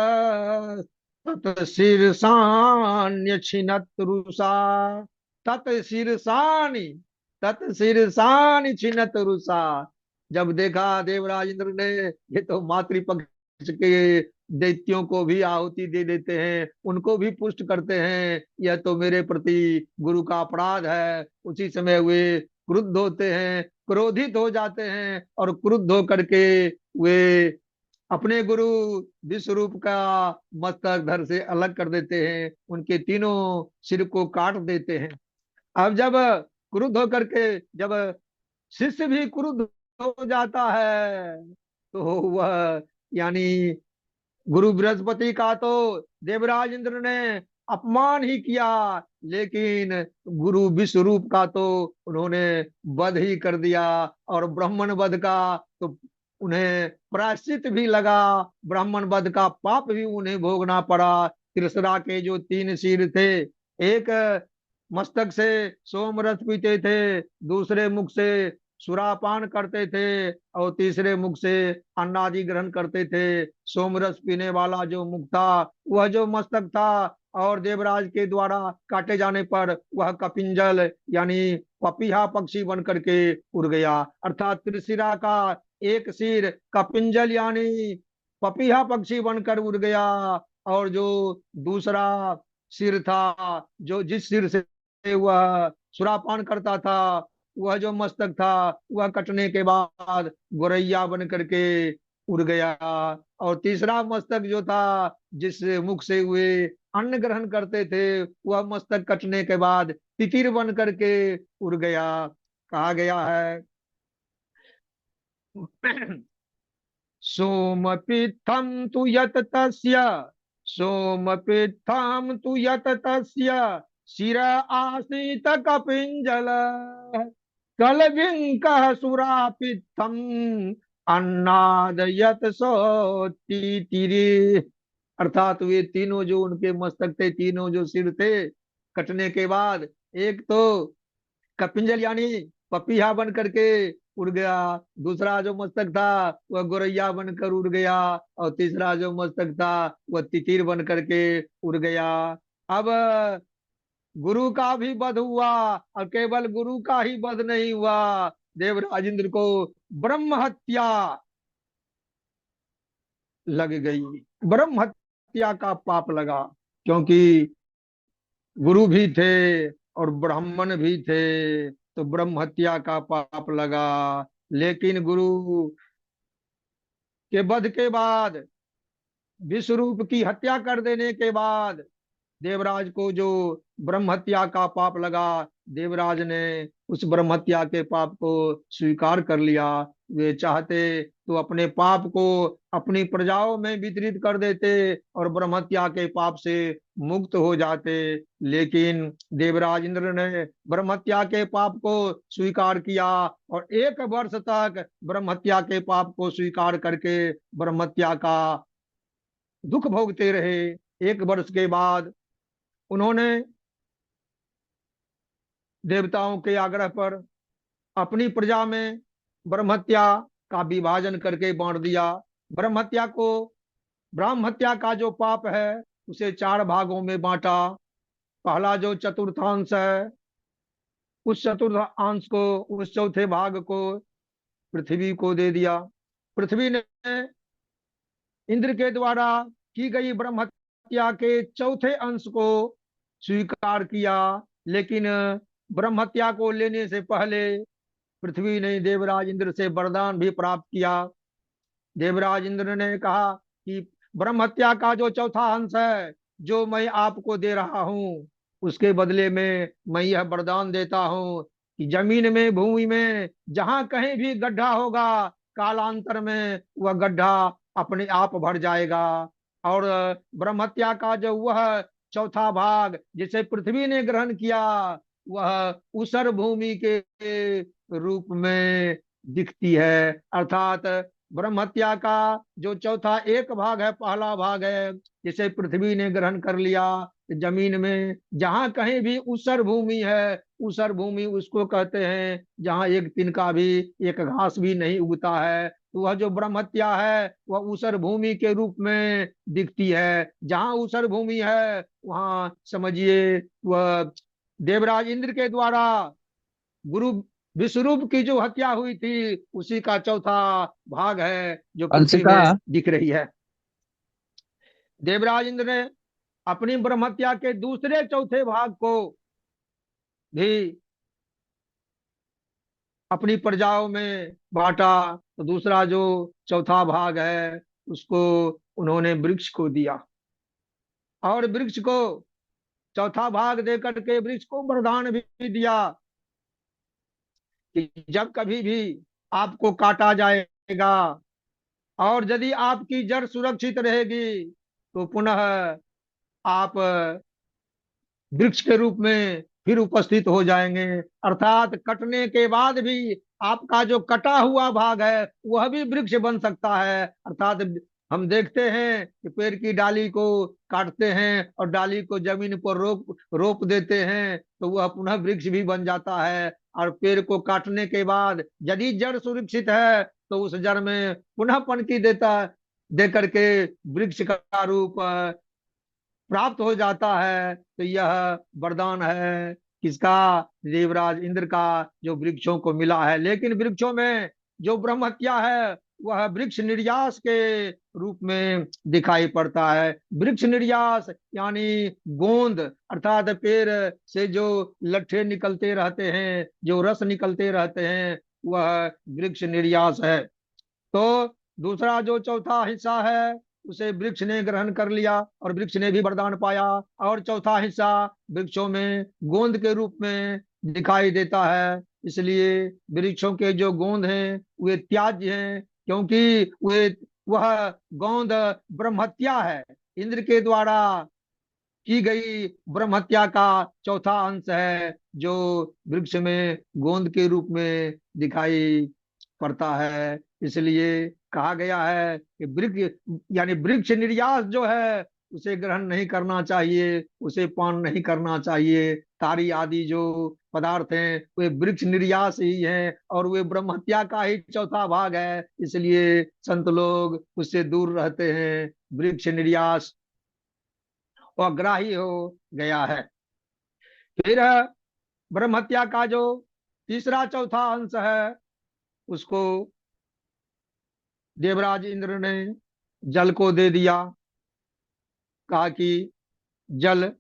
तत्शीर्षान्य छिनत्रुषा, तत्शीर्षानि तत्शीर्षानि छिनत्रुषा। जब देखा देवराज इंद्र ने ये तो मातृपक्ष के दैत्यों को भी आहुति दे देते हैं, उनको भी पुष्ट करते हैं, यह तो मेरे प्रति गुरु का अपराध है। उसी समय वे क्रुद्ध होते हैं, क्रोधित हो जाते हैं और क्रुद्ध होकर के वे अपने गुरु विश्वरूप का मस्तक धड़ से अलग कर देते हैं, उनके तीनों सिर को काट देते हैं। अब जब क्रुद्ध होकर के जब शिष्य भी क्रुद्ध हो जाता है तो वह, यानी गुरु बृहस्पति का तो देवराज इंद्र ने अपमान ही किया, लेकिन गुरु विश्वरूप का तो उन्होंने वध ही कर दिया। और ब्राह्मण वध का तो उन्हें प्रायश्चित भी लगा, ब्राह्मण वध का पाप भी उन्हें भोगना पड़ा। त्रिशरा के जो तीन सिर थे, एक मस्तक से सोमरस पीते थे, दूसरे मुख से सुरापान करते थे और तीसरे मुख से अन्नादि ग्रहण करते थे। सोमरस पीने वाला जो मुख था, वह जो मस्तक था, और देवराज के द्वारा काटे जाने पर वह कपिंजल यानी पपीहा पक्षी बन करके उड़ गया। अर्थात त्रिशिरा का एक सिर कपिंजल यानी पपीहा पक्षी बनकर उड़ गया, और जो दूसरा सिर था, जो जिस सिर से वह सुरापान करता था, वह जो मस्तक था, वह कटने के बाद गोरैया बन करके उड़ गया। और तीसरा मस्तक जो था, जिस मुख से वे अन्न ग्रहण करते थे, वह मस्तक कटने के बाद तितिर बन करके उड़ गया। कहा गया है सोमपित्थम तु यत तस्य, सोमपित्थम तु यत तस्य शिर आसीत कपिंजल कलविंकः सुरापित्थम अन्नाद यत सोतितिरे। अर्थात वे तीनों जो उनके मस्तक थे, तीनों जो सिर थे, कटने के बाद एक तो कपिंजल यानी पपीहा बन करके उड़ गया, दूसरा जो मस्तक था वह गोरैया बनकर उड़ गया, और तीसरा जो मस्तक था वह तितिर बन करके उड़ गया। अब गुरु का भी वध हुआ, और केवल गुरु का ही वध नहीं हुआ, देवराज इंद्र को ब्रह्म हत्या लग गई। ब्रह्म हत्या का पाप लगा, क्योंकि गुरु भी थे और ब्राह्मण भी थे, तो ब्रह्म हत्या का पाप लगा। लेकिन गुरु के वध के बाद, विश्वरूप की हत्या कर देने के बाद, देवराज को जो ब्रह्म हत्या का पाप लगा, देवराज ने उस ब्रह्म हत्या के पाप को स्वीकार कर लिया। वे चाहते तो अपने पाप को अपनी प्रजाओं में वितरित कर देते और ब्रह्म हत्या के पाप से मुक्त हो जाते, लेकिन देवराज इंद्र ने ब्रह्म हत्या के पाप को स्वीकार किया, और 1 वर्ष तक ब्रह्म हत्या के पाप को स्वीकार करके ब्रह्म हत्या का दुख भोगते रहे। 1 वर्ष के बाद उन्होंने देवताओं के आग्रह पर अपनी प्रजा में ब्रह्म हत्या का विभाजन करके बांट दिया। ब्रह्म हत्या को, ब्राह्म हत्या का जो पाप है उसे 4 भागों में बांटा। पहला जो चतुर्थांश है, उस चतुर्थांश को, उस चौथे भाग को पृथ्वी को दे दिया। पृथ्वी ने इंद्र के द्वारा की गई ब्रह्म हत्या के चौथे अंश को स्वीकार किया, लेकिन ब्रह्म हत्या को लेने से पहले पृथ्वी ने देवराज इंद्र से वरदान भी प्राप्त किया। देवराज इंद्र ने कहा कि ब्रह्म हत्या का जो चौथा अंश है, जो मैं आपको दे रहा हूं, उसके बदले में मैं यह वरदान देता हूं कि जमीन में, भूमि में जहां कहीं भी गड्ढा होगा, कालांतर में वह गड्ढा अपने आप भर जाएगा। और ब्रह्म हत्या का जो वह चौथा भाग जिसे पृथ्वी ने ग्रहण किया, वह ऊसर भूमि के रूप में दिखती है। अर्थात ब्रह्म हत्या का जो चौथा एक भाग है, पहला भाग है, जिसे पृथ्वी ने ग्रहण कर लिया, जमीन में जहां कहीं भी ऊसर भूमि है, ऊसर भूमि उसको कहते हैं जहां एक तिनका भी, एक घास भी नहीं उगता है, तो वह जो ब्रह्म हत्या है वह ऊसर भूमि के रूप में दिखती है। जहां ऊसर भूमि है वहां समझिए वह देवराज इंद्र के द्वारा गुरु विश्वरूप की जो हत्या हुई थी, उसी का चौथा भाग है जो पृथ्वी अंशिका। में दिख रही है। देवराज इंद्र ने अपनी ब्रह्म हत्या के दूसरे चौथे भाग को भी अपनी प्रजाओं में बांटा, तो दूसरा जो चौथा भाग है उसको उन्होंने वृक्ष को दिया, और वृक्ष को चौथा भाग देकर के वृक्ष को वरदान भी दिया कि जब कभी भी आपको काटा जाएगा और यदि आपकी जड़ सुरक्षित रहेगी, तो पुनः आप वृक्ष के रूप में फिर उपस्थित हो जाएंगे। अर्थात कटने के बाद भी आपका जो कटा हुआ भाग है वह भी वृक्ष बन सकता है। अर्थात हम देखते हैं कि पेड़ की डाली को काटते हैं और डाली को जमीन पर रोप देते हैं, तो वह पुनः वृक्ष भी बन जाता है। और पेड़ को काटने के बाद यदि जड़ सुरक्षित है तो उस जड़ में पुनः पनकी देता, दे करके वृक्ष का रूप प्राप्त हो जाता है, तो यह वरदान है किसका? देवराज इंद्र का, जो वृक्षों को मिला है। लेकिन वृक्षों में जो ब्रह्म हत्या है वह वृक्ष निर्यास के रूप में दिखाई पड़ता है। वृक्ष निर्यास यानी गोंद, अर्थात पेड़ से जो लट्ठे निकलते रहते हैं, जो रस निकलते रहते हैं, वह वृक्ष निर्यास है। तो दूसरा जो चौथा हिस्सा है उसे वृक्ष ने ग्रहण कर लिया और वृक्ष ने भी वरदान पाया। और चौथा हिस्सा वृक्षों में गोंद के रूप में दिखाई देता है। इसलिए वृक्षों के जो गोंद हैं वे त्याज्य हैं, क्योंकि वे वह गोंद ब्रह्महत्या है, इंद्र के द्वारा की गई ब्रह्महत्या का चौथा अंश है, जो वृक्ष में गोंद के रूप में दिखाई पड़ता है। इसलिए कहा गया है कि वृक्ष यानी वृक्ष निर्यास जो है उसे ग्रहण नहीं करना चाहिए, उसे पान नहीं करना चाहिए। तारी आदि जो पदार्थ हैं वे वृक्ष निर्यास ही हैं और वे ब्रह्महत्या का ही चौथा भाग है। इसलिए संत लोग उससे दूर रहते हैं। वृक्ष निर्यास अग्राही हो गया है। फिर ब्रह्महत्या का जो तीसरा चौथा अंश है उसको देवराज इंद्र ने जल को दे दिया। कहा कि जल,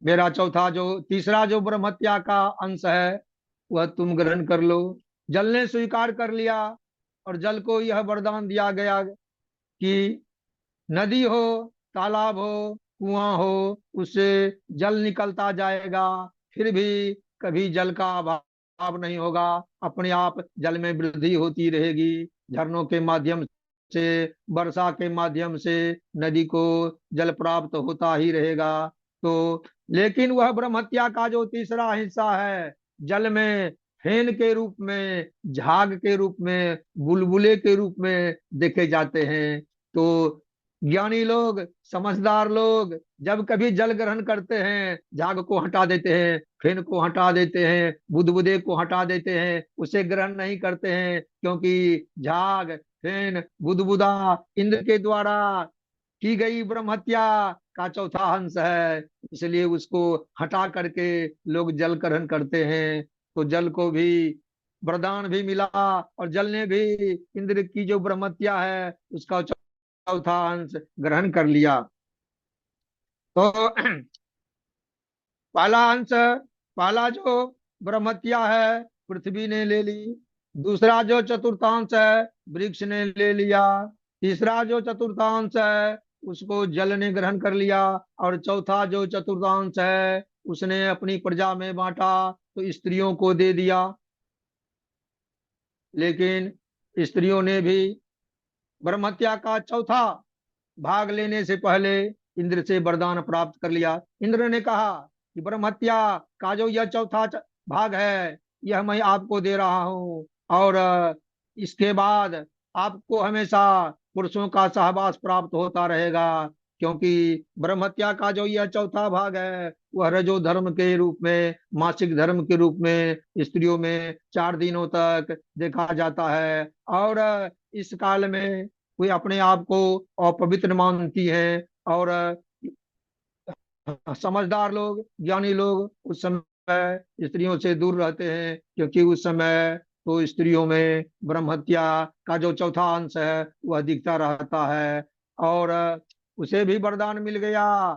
मेरा चौथा जो तीसरा जो ब्रह्महत्या का अंश है वह तुम ग्रहण कर लो। जल ने स्वीकार कर लिया और जल को यह वरदान दिया गया कि नदी हो, तालाब हो, कुआं हो, उससे जल निकलता जाएगा, फिर भी कभी जल का अभाव नहीं होगा। अपने आप जल में वृद्धि होती रहेगी। झरनों के माध्यम से, वर्षा के माध्यम से नदी को जल प्राप्त होता ही रहेगा। तो लेकिन वह ब्रह्महत्या का जो तीसरा हिस्सा है, जल में फेन के रूप में, झाग के रूप में, बुलबुले के रूप में देखे जाते हैं। तो ज्ञानी लोग, समझदार लोग जब कभी जल ग्रहण करते हैं, झाग को हटा देते हैं, फेन को हटा देते हैं, बुदबुदे को हटा देते हैं, उसे ग्रहण नहीं करते हैं, क्योंकि झाग, फेन, बुदबुदा इंद्र के द्वारा की गई ब्रह्महत्या का चौथा अंश है। इसलिए उसको हटा करके लोग जल ग्रहण करते हैं। तो जल को भी वरदान भी मिला और जल ने भी इंद्र की जो ब्रह्महत्या है उसका चौथा अंश ग्रहण कर लिया। तो पहला अंश, पहला जो ब्रह्मत्या है पृथ्वी ने ले ली। दूसरा जो चतुर्थांश है वृक्ष ने ले लिया। तीसरा जो चतुर्थांश है उसको जल ने ग्रहण कर लिया। और चौथा जो चतुर्थांश है उसने अपनी प्रजा में बांटा, तो स्त्रियों को दे दिया। लेकिन स्त्रियों ने भी ब्रह्मत्या का चौथा भाग लेने से पहले इंद्र से वरदान प्राप्त कर लिया। इंद्र ने कहा कि ब्रह्मत्या का जो यह चौथा भाग है यह मैं आपको दे रहा हूँ, और इसके बाद आपको हमेशा पुरुषों का सहवास प्राप्त होता रहेगा। क्योंकि ब्रह्मत्या का जो यह चौथा भाग है वह रजो धर्म के रूप में, मासिक धर्म के रूप में स्त्रियों में 4 दिनों तक देखा जाता है। और इस काल में वे अपने आप को अपवित्र मानती हैं। और समझदार लोग, ज्ञानी लोग उस समय स्त्रियों से दूर रहते हैं, क्योंकि उस समय तो स्त्रियों में ब्रह्महत्या का जो चौथा अंश है वह दिखता रहता है। और उसे भी वरदान मिल गया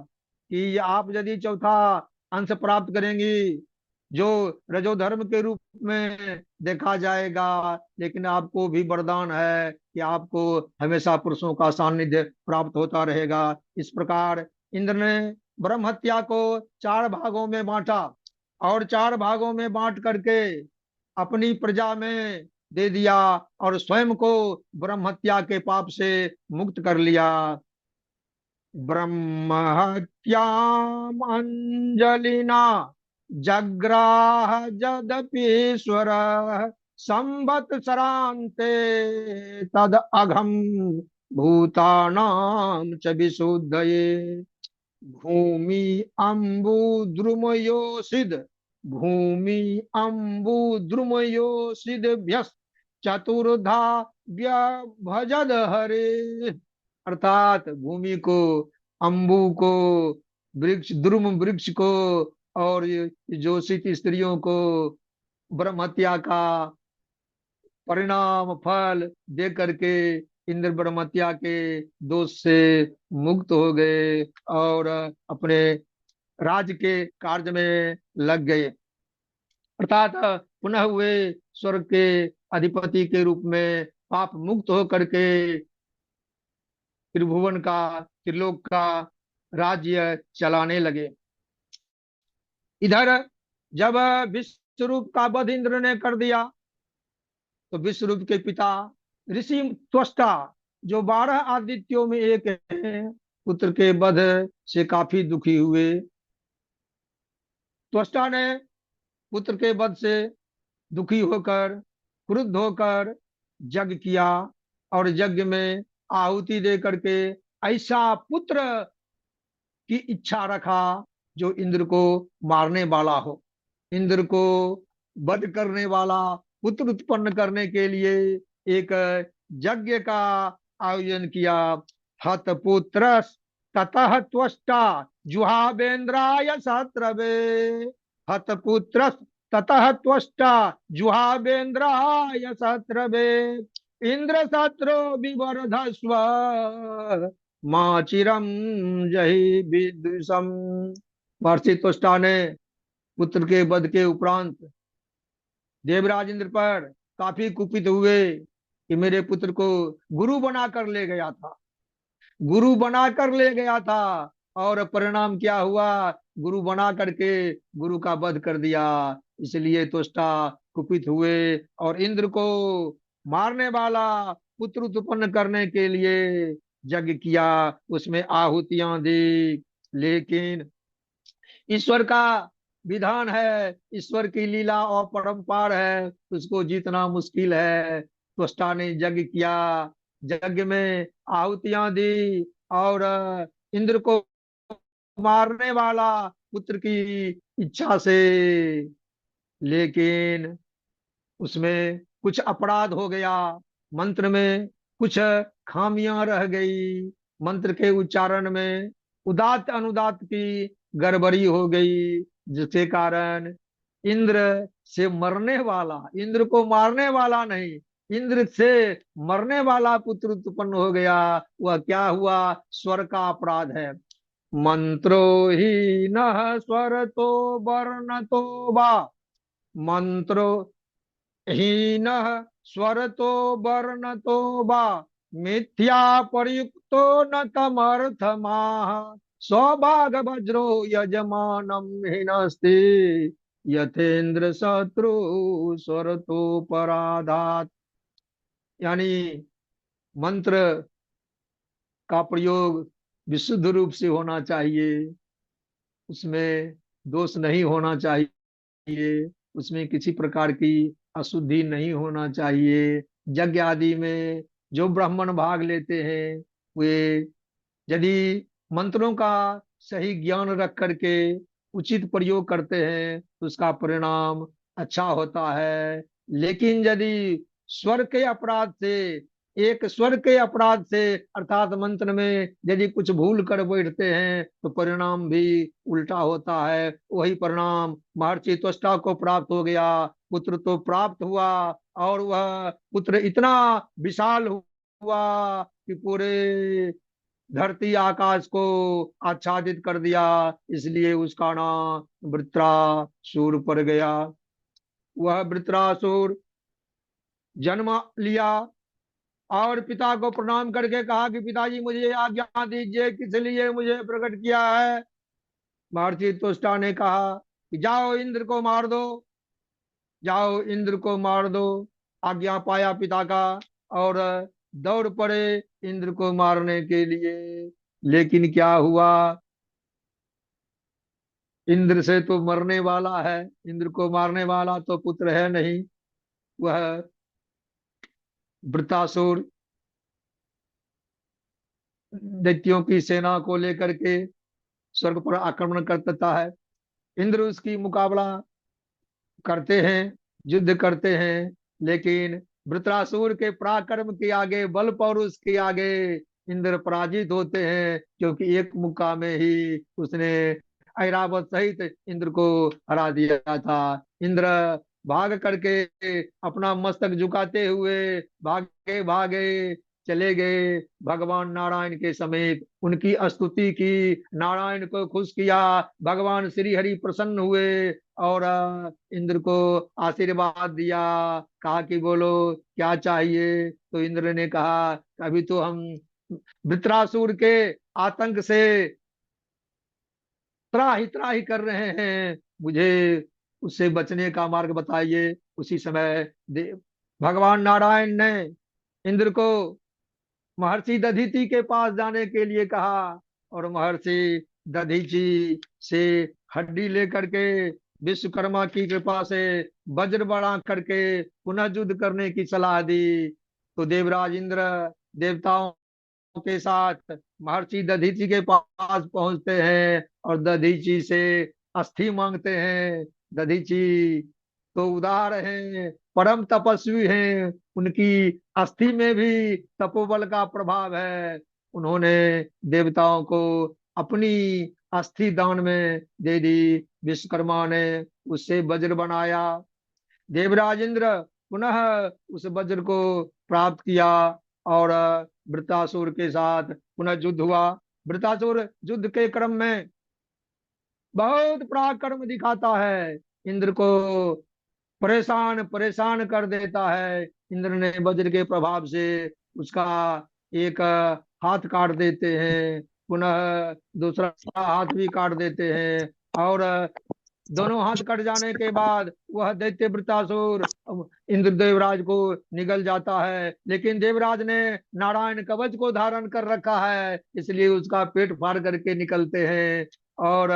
कि आप यदि चौथा अंश प्राप्त करेंगी जो रजोधर्म के रूप में देखा जाएगा, लेकिन आपको भी वरदान है कि आपको हमेशा पुरुषों का सानिध्य प्राप्त होता रहेगा। इस प्रकार इंद्र ने ब्रह्म हत्या को 4 भागों में बांटा और 4 भागों में बांट करके अपनी प्रजा में दे दिया और स्वयं को ब्रह्म हत्या के पाप से मुक्त कर लिया। ब्रह्म हत्यामंजलिना जग्राह जदपीश्वर संवत्सरान्ते तद अघम भूतानां च विशुद्धये। भूमि अम्बुद्रुमयोषिद, भूमि अम्बुद्रुमयोषिदभ्यश्च चतुर्धा व्यभजद हरे। अर्थात भूमि को, अम्बु को वृक्ष, द्रुम वृक्ष को और ये जोशित स्त्रियों को ब्रह्म हत्या का परिणाम फल दे करके इंद्र ब्रह्म हत्या के दोष से मुक्त हो गए और अपने राज्य के कार्य में लग गए। अर्थात पुनः वे स्वर्ग के अधिपति के रूप में पाप मुक्त होकर के त्रिभुवन का, त्रिलोक का राज्य चलाने लगे। इधर जब विश्वरूप का वध इंद्र ने कर दिया तो विश्वरूप के पिता ऋषि त्वष्टा, जो 12 आदित्यों में एक है, पुत्र के वध से काफी दुखी हुए। त्वष्टा ने पुत्र के वध से दुखी होकर, क्रुद्ध होकर यज्ञ किया और यज्ञ में आहुति दे करके ऐसा पुत्र की इच्छा रखा जो इंद्र को मारने वाला हो। इंद्र को वध करने वाला पुत्र उत्पन्न करने के लिए एक यज्ञ का आयोजन किया। हत पुत्र ततः त्वष्टा जुहावेन्द्राय सहस्रवे। हत पुत्र ततः त्वष्टा जुहावेन्द्राय सहस्रवे। इंद्र सहस्रो विवर्धस्व माँ चिरम जहि विदुषम। महर्षि त्वष्टा ने पुत्र के वध के उपरांत देवराज इंद्र पर काफी कुपित हुए कि मेरे पुत्र को गुरु बनाकर ले गया था, गुरु बनाकर ले गया था और परिणाम क्या हुआ, गुरु बना करके गुरु का वध कर दिया। इसलिए त्वष्टा कुपित हुए और इंद्र को मारने वाला पुत्र उत्पन्न करने के लिए यज्ञ किया, उसमें आहुतियां दी। लेकिन ईश्वर का विधान है, ईश्वर की लीला और परंपार है, उसको जीतना मुश्किल है। त्वष्टा ने यज्ञ किया, यज्ञ में आहुतियां दी और इंद्र को मारने वाला पुत्र की इच्छा से, लेकिन उसमें कुछ अपराध हो गया, मंत्र में कुछ खामियां रह गई, मंत्र के उच्चारण में उदात्त अनुदात्त की गड़बड़ी हो गई, जिसके कारण इंद्र से मरने वाला, इंद्र को मारने वाला नहीं, इंद्र से मरने वाला पुत्र उत्पन्न हो गया। वह क्या हुआ, स्वर का अपराध है। मंत्रो ही न स्वर तो वर्ण तो वा, मंत्रो हीन स्वरतो वर्णतो वा मिथ्या प्रयुक्तो न तमर्थमाह। सौभाग वज्रो यजमानम हिनस्ति यथेन्द्र शत्रु स्वरतो पराधात। यानी मंत्र का प्रयोग विशुद्ध रूप से होना चाहिए, उसमें दोष नहीं होना चाहिए, उसमें किसी प्रकार की अशुद्धि नहीं होना चाहिए। यज्ञ आदि में जो ब्राह्मण भाग लेते हैं वे यदि मंत्रों का सही ज्ञान रख करके उचित प्रयोग करते हैं तो उसका परिणाम अच्छा होता है। लेकिन यदि स्वर के अपराध से, एक स्वर के अपराध से अर्थात मंत्र में यदि कुछ भूल कर बैठते हैं तो परिणाम भी उल्टा होता है। वही परिणाम महर्षि त्वष्टा को प्राप्त हो गया, पुत्र तो प्राप्त हुआ और वह पुत्र इतना विशाल हुआ कि पूरे धरती आकाश को आच्छादित कर दिया, इसलिए उसका नाम वृत्रासुर पड़ गया। वह वृत्रासुर जन्म लिया और पिता को प्रणाम करके कहा कि पिताजी मुझे आज्ञा दीजिए, किस लिए मुझे प्रकट किया है। महर्षि तुष्टा ने कहा कि जाओ इंद्र को मार दो, जाओ इंद्र को मार दो। आज्ञा पाया पिता का और दौड़ पड़े इंद्र को मारने के लिए। लेकिन क्या हुआ, इंद्र से तो मरने वाला है, इंद्र को मारने वाला तो पुत्र है नहीं। वह वृतासुर दैत्यों की सेना को लेकर के स्वर्ग पर आक्रमण करता है। इंद्र उसकी मुकाबला करते हैं, युद्ध करते हैं, लेकिन वृत्रासुर के पराक्रम के आगे, बल पौरुष के आगे इंद्र पराजित होते हैं, क्योंकि एक मुक्का में ही उसने ऐरावत सहित इंद्र को हरा दिया था। इंद्र भाग करके अपना मस्तक झुकाते हुए भागे भागे चले गए भगवान नारायण के समीप। उनकी स्तुति की, नारायण को खुश किया। भगवान श्री हरि प्रसन्न हुए और इंद्र को आशीर्वाद दिया। कहा कि बोलो क्या चाहिए। तो इंद्र ने कहा, अभी तो हम वृत्रासुर के आतंक से त्राहि त्राहि कर रहे हैं, मुझे उससे बचने का मार्ग बताइए। उसी समय भगवान नारायण ने इंद्र को महर्षि दधीचि के पास जाने के लिए कहा, और महर्षि दधीचि से हड्डी लेकर के विश्वकर्मा की कृपा से वज्र बना करके पुनः युद्ध करने की सलाह दी। तो देवराज इंद्र देवताओं के साथ महर्षि दधीचि के पास पहुंचते हैं और दधीचि से अस्थि मांगते हैं। दधीचि तो उदार हैं, परम तपस्वी हैं, उनकी अस्थि में भी तपोबल का प्रभाव है। उन्होंने देवताओं को अपनी अस्थि दान में दे दी। विश्वकर्मा ने उससे वज्र बनाया। देवराज इंद्र पुनः उस वज्र को प्राप्त किया और वृत्रासुर के साथ पुनः युद्ध हुआ। वृत्रासुर युद्ध के क्रम में बहुत पराक्रम दिखाता है, इंद्र को परेशान परेशान कर देता है। इंद्र ने वज्र के प्रभाव से उसका एक हाथ काट देते हैं, पुनः दूसरा हाथ भी काट देते हैं। और दोनों हाथ कट जाने के बाद वह दैत्य वृत्रासुर इंद्र देवराज को निगल जाता है। लेकिन देवराज ने नारायण कवच को धारण कर रखा है, इसलिए उसका पेट फाड़ करके निकलते हैं और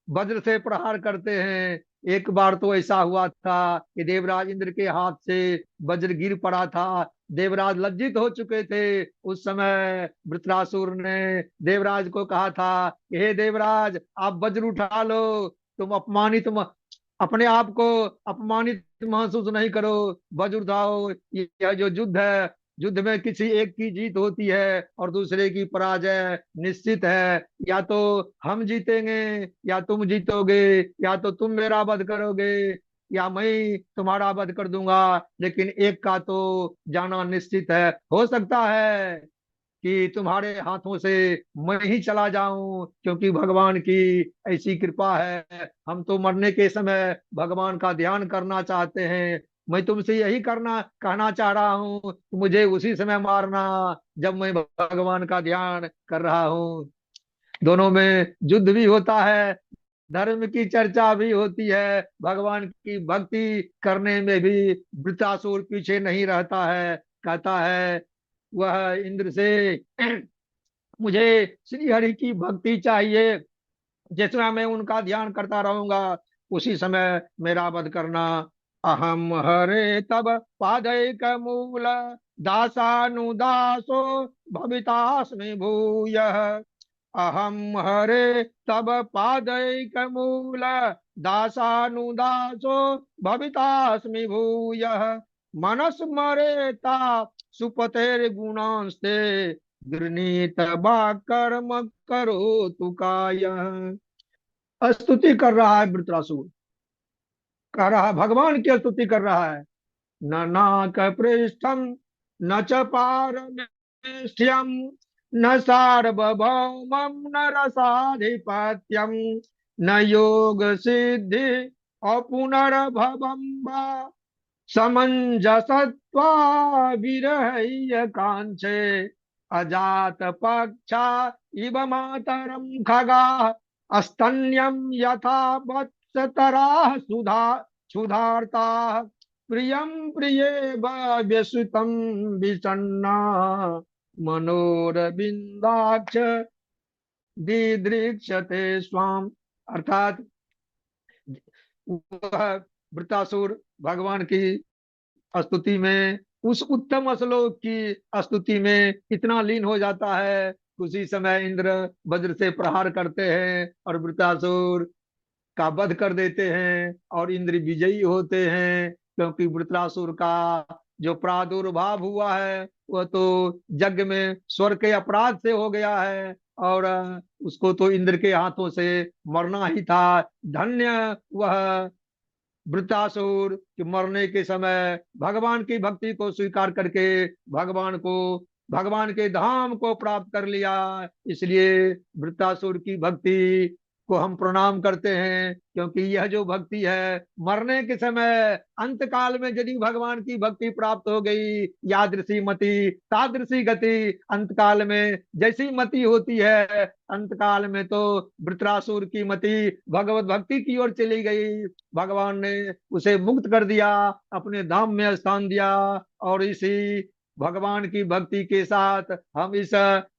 वज्र से प्रहार करते हैं। एक बार तो ऐसा हुआ था कि देवराज इंद्र के हाथ से वज्र गिर पड़ा था। देवराज लज्जित हो चुके थे। उस समय वृत्रासुर ने देवराज को कहा था कि हे देवराज, आप वज्र उठा लो, तुम अपमानित अपने आप को अपमानित महसूस नहीं करो, वज्र उठाओ। यह जो युद्ध है, युद्ध में किसी एक की जीत होती है और दूसरे की पराजय निश्चित है। या तो हम जीतेंगे या तुम जीतोगे, या तो तुम मेरा वध करोगे या मैं तुम्हारा वध कर दूंगा, लेकिन एक का तो जाना निश्चित है। हो सकता है कि तुम्हारे हाथों से मैं ही चला जाऊं, क्योंकि भगवान की ऐसी कृपा है। हम तो मरने के समय भगवान का ध्यान करना चाहते हैं। मैं तुमसे यही करना कहना चाह रहा हूं, मुझे उसी समय मारना जब मैं भगवान का ध्यान कर रहा हूं। दोनों में युद्ध भी होता है, धर्म की चर्चा भी होती है, भगवान की भक्ति करने में भी वृत्रासुर पीछे नहीं रहता है। कहता है वह इंद्र से, मुझे श्री हरि की भक्ति चाहिए, जिस समय मैं उनका ध्यान करता रहूंगा उसी समय मेरा वध करना। अहम हरे तब पादैक मूल दासानुदासो भवितास्मि भूयः। अहम हरे तब पादैक मूल दासानुदासो भवितास्मि भूयः। मनस मरेता सुपतेर गुणांस्ते गृणीत बा कर्म करो तु काय। स्तुति कर रहा है वृत्रासुर, कह रहा है भगवान की स्तुति कर रहा है। न नाक पृष्ठम न च पारमेष्ठ्यम न सार्वभौमम न रसाधिपत्यम न योग सिद्धि और पुनर्भवम वा समंजसत्वा विरह्य कांक्षे अजात पक्षा इव मातरम खगा स्तन्यम यथा वत्सतराः सुधा क्षुधार्ता प्रियं प्रिये व्यसुतं विषण्णा मनोरविंदाक्ष दिदृक्षते स्वाम। अर्थात वह वृतासुर भगवान की स्तुति में, उस उत्तम श्लोक की स्तुति में इतना लीन हो जाता है। उसी समय इंद्र वज्र से प्रहार करते हैं और वृत्रासुर का वध कर देते हैं और इंद्र विजयी होते हैं, क्योंकि वृत्रासुर का जो प्रादुर्भाव हुआ है वह तो यज्ञ में स्वर्ग के अपराध से हो गया है, और उसको तो इंद्र के हाथों से मरना ही था। धन्य वह वृत्तासुर कि मरने के समय भगवान की भक्ति को स्वीकार करके भगवान को, भगवान के धाम को प्राप्त कर लिया। इसलिए वृत्तासुर की भक्ति को हम प्रणाम करते हैं, क्योंकि यह जो भक्ति है मरने के समय अंत काल में यदि भगवान की भक्ति प्राप्त हो गई, यादृशी मति तादृशी गति, अंत काल में जैसी मति होती है अंत काल में तो वृत्रासुर की मति भगवत भक्ति की ओर चली गई। भगवान ने उसे मुक्त कर दिया, अपने धाम में स्थान दिया। और इसी भगवान की भक्ति के साथ हम इस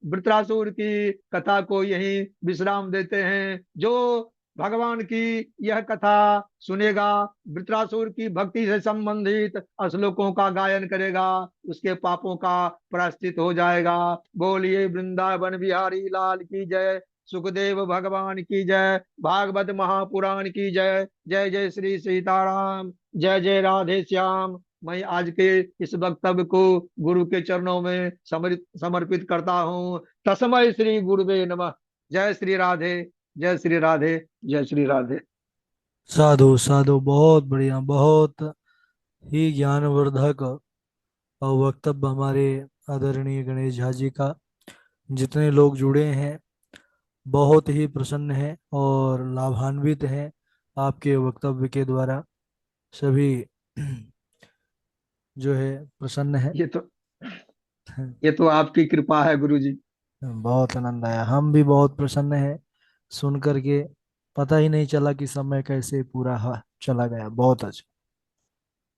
वृत्रासुर की कथा को यहीं विश्राम देते हैं। जो भगवान की यह कथा सुनेगा, वृत्रासुर की भक्ति से संबंधित श्लोकों का गायन करेगा, उसके पापों का प्रायश्चित हो जाएगा। बोलिए वृंदावन बिहारी लाल की जय, सुखदेव भगवान की जय, भागवत महापुराण की जय। जय जय श्री सीताराम, जय जय राधे श्याम। मैं आज के इस वक्तव्य को गुरु के चरणों में समर्पित करता हूँ। तस्मै श्री गुरुवे नमः। जय श्री राधे, जय श्री राधे, जय श्री राधे। साधु साधु, बहुत बढ़िया, बहुत ही ज्ञानवर्धक और वक्तव्य हमारे आदरणीय गणेश झा जी का। जितने लोग जुड़े हैं बहुत ही प्रसन्न हैं और लाभान्वित हैं आपके वक्तव्य के द्वारा। सभी जो है प्रसन्न है। ये तो ये तो आपकी कृपा है गुरु जी। बहुत आनंद आया, हम भी बहुत प्रसन्न हैं सुन करके। पता ही नहीं चला कि समय कैसे पूरा चला गया। बहुत अच्छा।